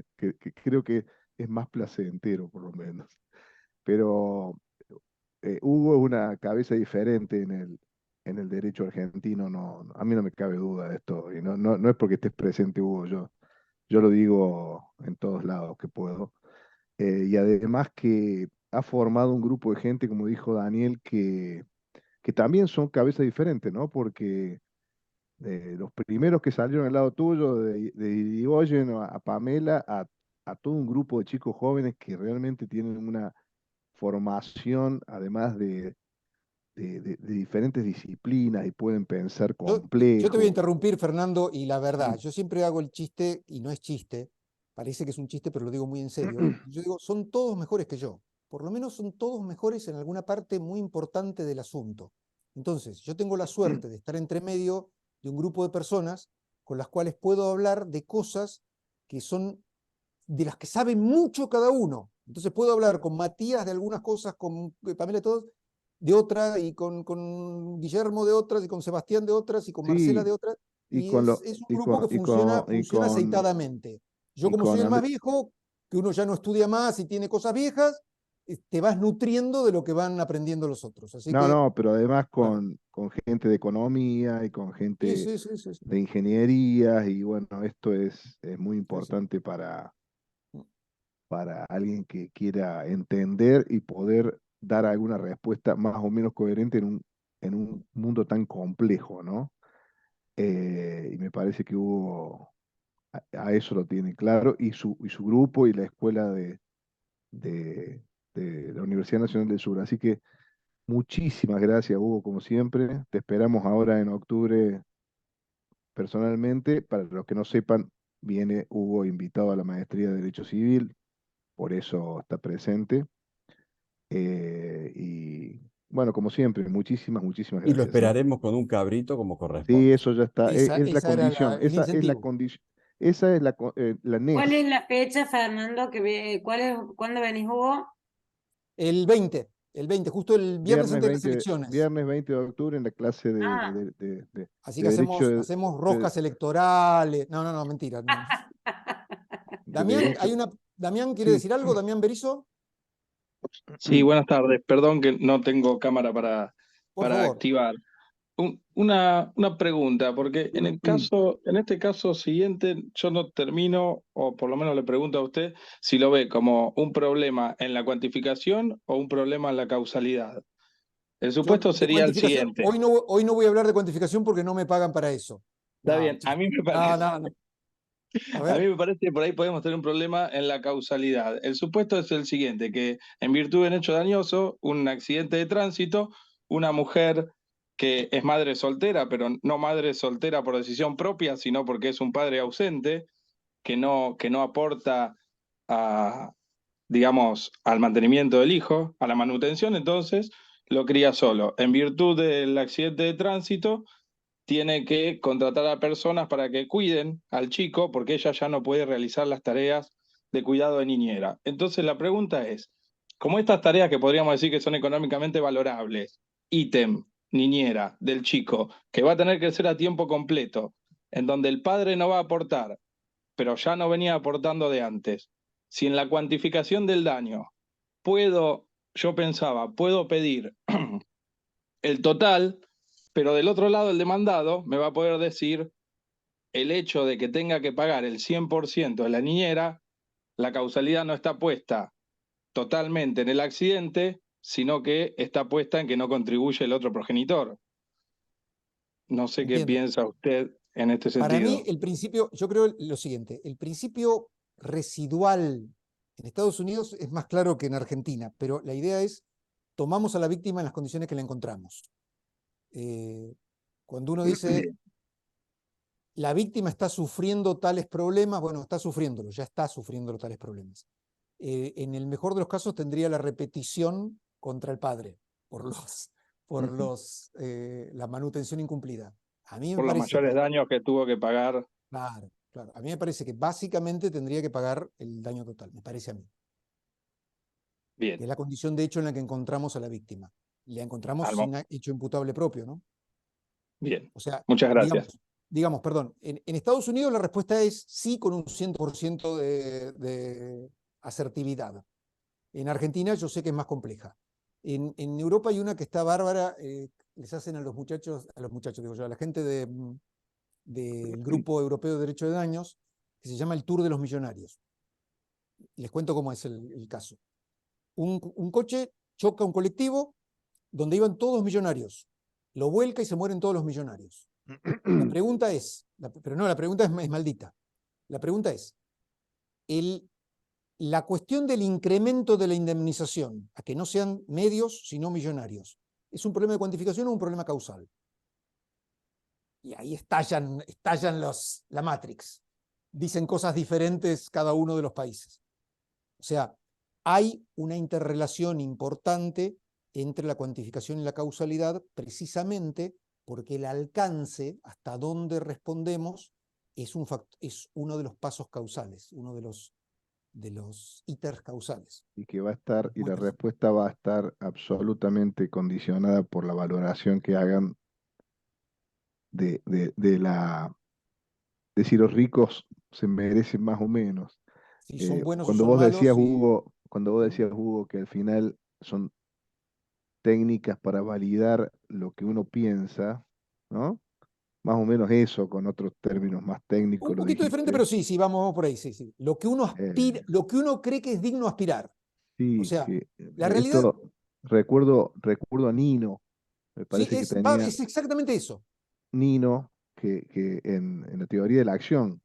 creo que es más placentero, por lo menos. Pero Hugo es una cabeza diferente en el derecho argentino, a mí no me cabe duda de esto, y no es porque estés presente, Hugo, yo lo digo en todos lados que puedo. Y además que ha formado un grupo de gente, como dijo Daniel, que también son cabezas diferentes, ¿no? Porque los primeros que salieron al lado tuyo, de Irigoyen a Pamela, a todo un grupo de chicos jóvenes que realmente tienen una formación, además de diferentes disciplinas y pueden pensar
Yo te voy a
complejo.
interrumpir, Fernando, y la verdad,
Mm.
yo siempre hago el chiste, y no es chiste, parece que es un chiste, pero lo digo muy en serio. Yo digo, son todos mejores que yo. Por lo menos son todos mejores en alguna parte muy importante del asunto. Entonces, yo tengo la suerte de estar entre medio de un grupo de personas con las cuales puedo hablar de cosas que son de las que saben mucho cada uno. Entonces puedo hablar con Matías de algunas cosas, con Pamela de todos, de otras, y con Guillermo de otras, y con Sebastián de otras, y con Marcela
Sí,
de otras,
y
y
con lo,
es un
y
grupo
con,
que
y con, y
funciona
con,
aceitadamente. Yo,
y
como soy
con
el más
Andrés.
viejo, que uno ya no estudia más y tiene cosas viejas, te vas nutriendo de lo que van aprendiendo los otros. Así
No,
que,
no, pero además
bueno,
con gente de economía y con
sí,
gente
sí, sí, sí, sí,
de ingenierías, y bueno, esto es muy
sí, sí.
importante para alguien que quiera entender y poder dar alguna respuesta más o menos coherente en un mundo tan complejo, ¿no? Y me parece que Hugo a eso lo tiene claro, y su grupo y la escuela de, de la Universidad Nacional del Sur. Así que muchísimas gracias, Hugo, como siempre. Te esperamos ahora en octubre personalmente. Para los que no sepan, viene Hugo invitado a la maestría de Derecho Civil, por eso está presente. Y bueno, como siempre, muchísimas
Y lo
gracias, ¿eh?
esperaremos con un cabrito como
Sí,
corresponde.
eso ya está, es la
Esa era
condición,
el
esa es la
incentivo.
condición, esa es la
¿Cuál es
NES.
la fecha, Fernando? ¿Cuándo venís, Hugo?
El 20, justo el viernes antes de las elecciones.
Viernes 20 de octubre en la clase
Ah,
Así
de
que
Derecho
hacemos roscas electorales. No, mentira.
de derecho.
Damián quiere
Sí,
decir algo, Damián Berizo,
Sí, buenas tardes. Perdón que no tengo cámara
por
para
favor.
activar. Una pregunta, porque en este caso siguiente, yo no termino, o por lo menos le pregunto a usted, si lo ve como un problema en la cuantificación o un problema en la causalidad. El
Yo
supuesto
de
sería el
cuantificación,
siguiente.
hoy no voy a hablar de cuantificación porque no me pagan para eso.
Está
No,
bien, a mí me
no,
parece.
no. A
A
ver,
mí me parece que por ahí podemos tener un problema en la causalidad. El supuesto es el siguiente, que en virtud de un hecho dañoso, un accidente de tránsito, una mujer que es madre soltera, pero no madre soltera por decisión propia, sino porque es un padre ausente, que no aporta a, digamos, al mantenimiento del hijo, a la manutención, entonces lo cría solo. En virtud del accidente de tránsito, tiene que contratar a personas para que cuiden al chico porque ella ya no puede realizar las tareas de cuidado de niñera. Entonces la pregunta es, como estas tareas que podríamos decir que son económicamente valorables, ítem, niñera del chico, que va a tener que ser a tiempo completo, en donde el padre no va a aportar, pero ya no venía aportando de antes, si en la cuantificación del daño puedo, yo pensaba, puedo pedir el total, pero del otro lado el demandado me va a poder decir el hecho de que tenga que pagar el 100% de la niñera, la causalidad no está puesta totalmente en el accidente, sino que está puesta en que no contribuye el otro progenitor. No sé qué
Entiendo.
piensa usted en este
Para
sentido.
mí, el principio, yo creo lo siguiente, el principio residual en Estados Unidos es más claro que en Argentina, pero la idea es, tomamos a la víctima en las condiciones que la encontramos. Cuando uno dice, la víctima está sufriendo tales problemas, bueno, está sufriéndolo, ya está sufriendo tales problemas. En el mejor de los casos tendría la repetición contra el padre por la manutención incumplida. A mí me
Por los
parece
mayores
que,
daños que tuvo que pagar.
claro, claro, a mí me parece que básicamente tendría que pagar el daño total, me parece a mí. Que
Bien.
es la condición de hecho en la que encontramos a la víctima. La encontramos sin hecho imputable propio, ¿no?
Bien.
O sea,
Muchas gracias.
digamos, perdón, en Estados Unidos la respuesta es sí con un 100% de asertividad. En Argentina yo sé que es más compleja. En Europa hay una que está bárbara, les hacen a los muchachos, digo yo, a la gente del Grupo Europeo de Derecho de Daños, que se llama el Tour de los Millonarios. Les cuento cómo es el caso. Un coche choca un colectivo donde iban todos millonarios. Lo vuelca y se mueren todos los millonarios. La pregunta es, pero no, la pregunta es maldita. La pregunta es, la cuestión del incremento de la indemnización, a que no sean medios, sino millonarios, ¿es un problema de cuantificación o un problema causal? Y ahí estallan la Matrix. Dicen cosas diferentes cada uno de los países. O sea, hay una interrelación importante entre la cuantificación y la causalidad, precisamente porque el alcance, hasta dónde respondemos, es uno de los pasos causales, uno de los ítems causales.
Y que va a estar, y la respuesta va a estar absolutamente condicionada por la valoración que hagan de si los ricos se merecen más o menos.
Si son buenos o
Cuando
son
vos decías,
malos.
Hugo, que al final son técnicas para validar lo que uno piensa, ¿no? Más o menos eso, con otros términos más técnicos,
Un
lo
poquito diferente,
dijiste.
pero sí, vamos por ahí, sí. Lo que uno aspira, lo que uno cree que es digno aspirar.
Sí,
O sea,
que
la realidad.
recuerdo a Nino, me
Sí,
parece que tenía
es exactamente eso.
Nino, que en la teoría de la acción,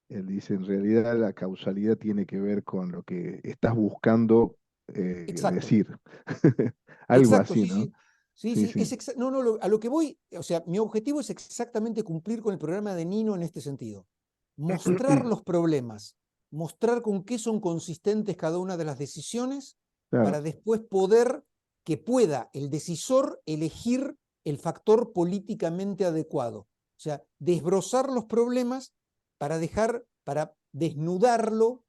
él dice, en realidad la causalidad tiene que ver con lo que estás buscando
Exacto.
decir. Algo
Exacto,
así,
sí,
¿no?
sí.
Sí, sí.
No, a lo que voy, o sea, mi objetivo es exactamente cumplir con el programa de Nino en este sentido. Mostrar los problemas, mostrar con qué son consistentes cada una de las decisiones,
Claro,
para después que pueda el decisor elegir el factor políticamente adecuado. O sea, desbrozar los problemas para desnudarlo,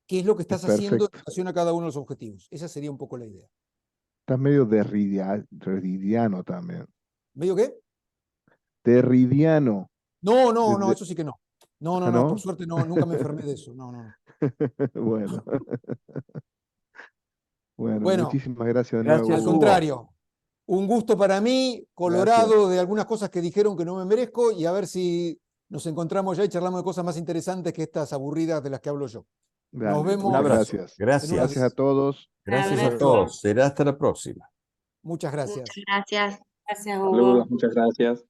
qué es lo que
es
estás haciendo en
perfecto.
relación a cada uno de los objetivos. Esa sería un poco la idea.
Estás medio derridiano también.
¿Medio qué?
Derridiano.
No, eso sí que no.
¿Ah,
No, por
no?
suerte no, nunca me enfermé de eso. No.
Bueno. Bueno,
Bueno,
muchísimas gracias de nuevo,
Gracias,
al
Hugo.
contrario, un gusto para mí,
Gracias.
colorado de algunas cosas que dijeron que no me merezco, y a ver si nos encontramos ya y charlamos de cosas más interesantes que estas aburridas de las que hablo yo.
Dale,
Nos vemos.
Un abrazo.
gracias.
Gracias.
Gracias a todos.
Gracias a
Abrazo.
todos. Será hasta la próxima.
Muchas gracias.
Muchas gracias.
Gracias, Hugo.
Saludos, muchas gracias.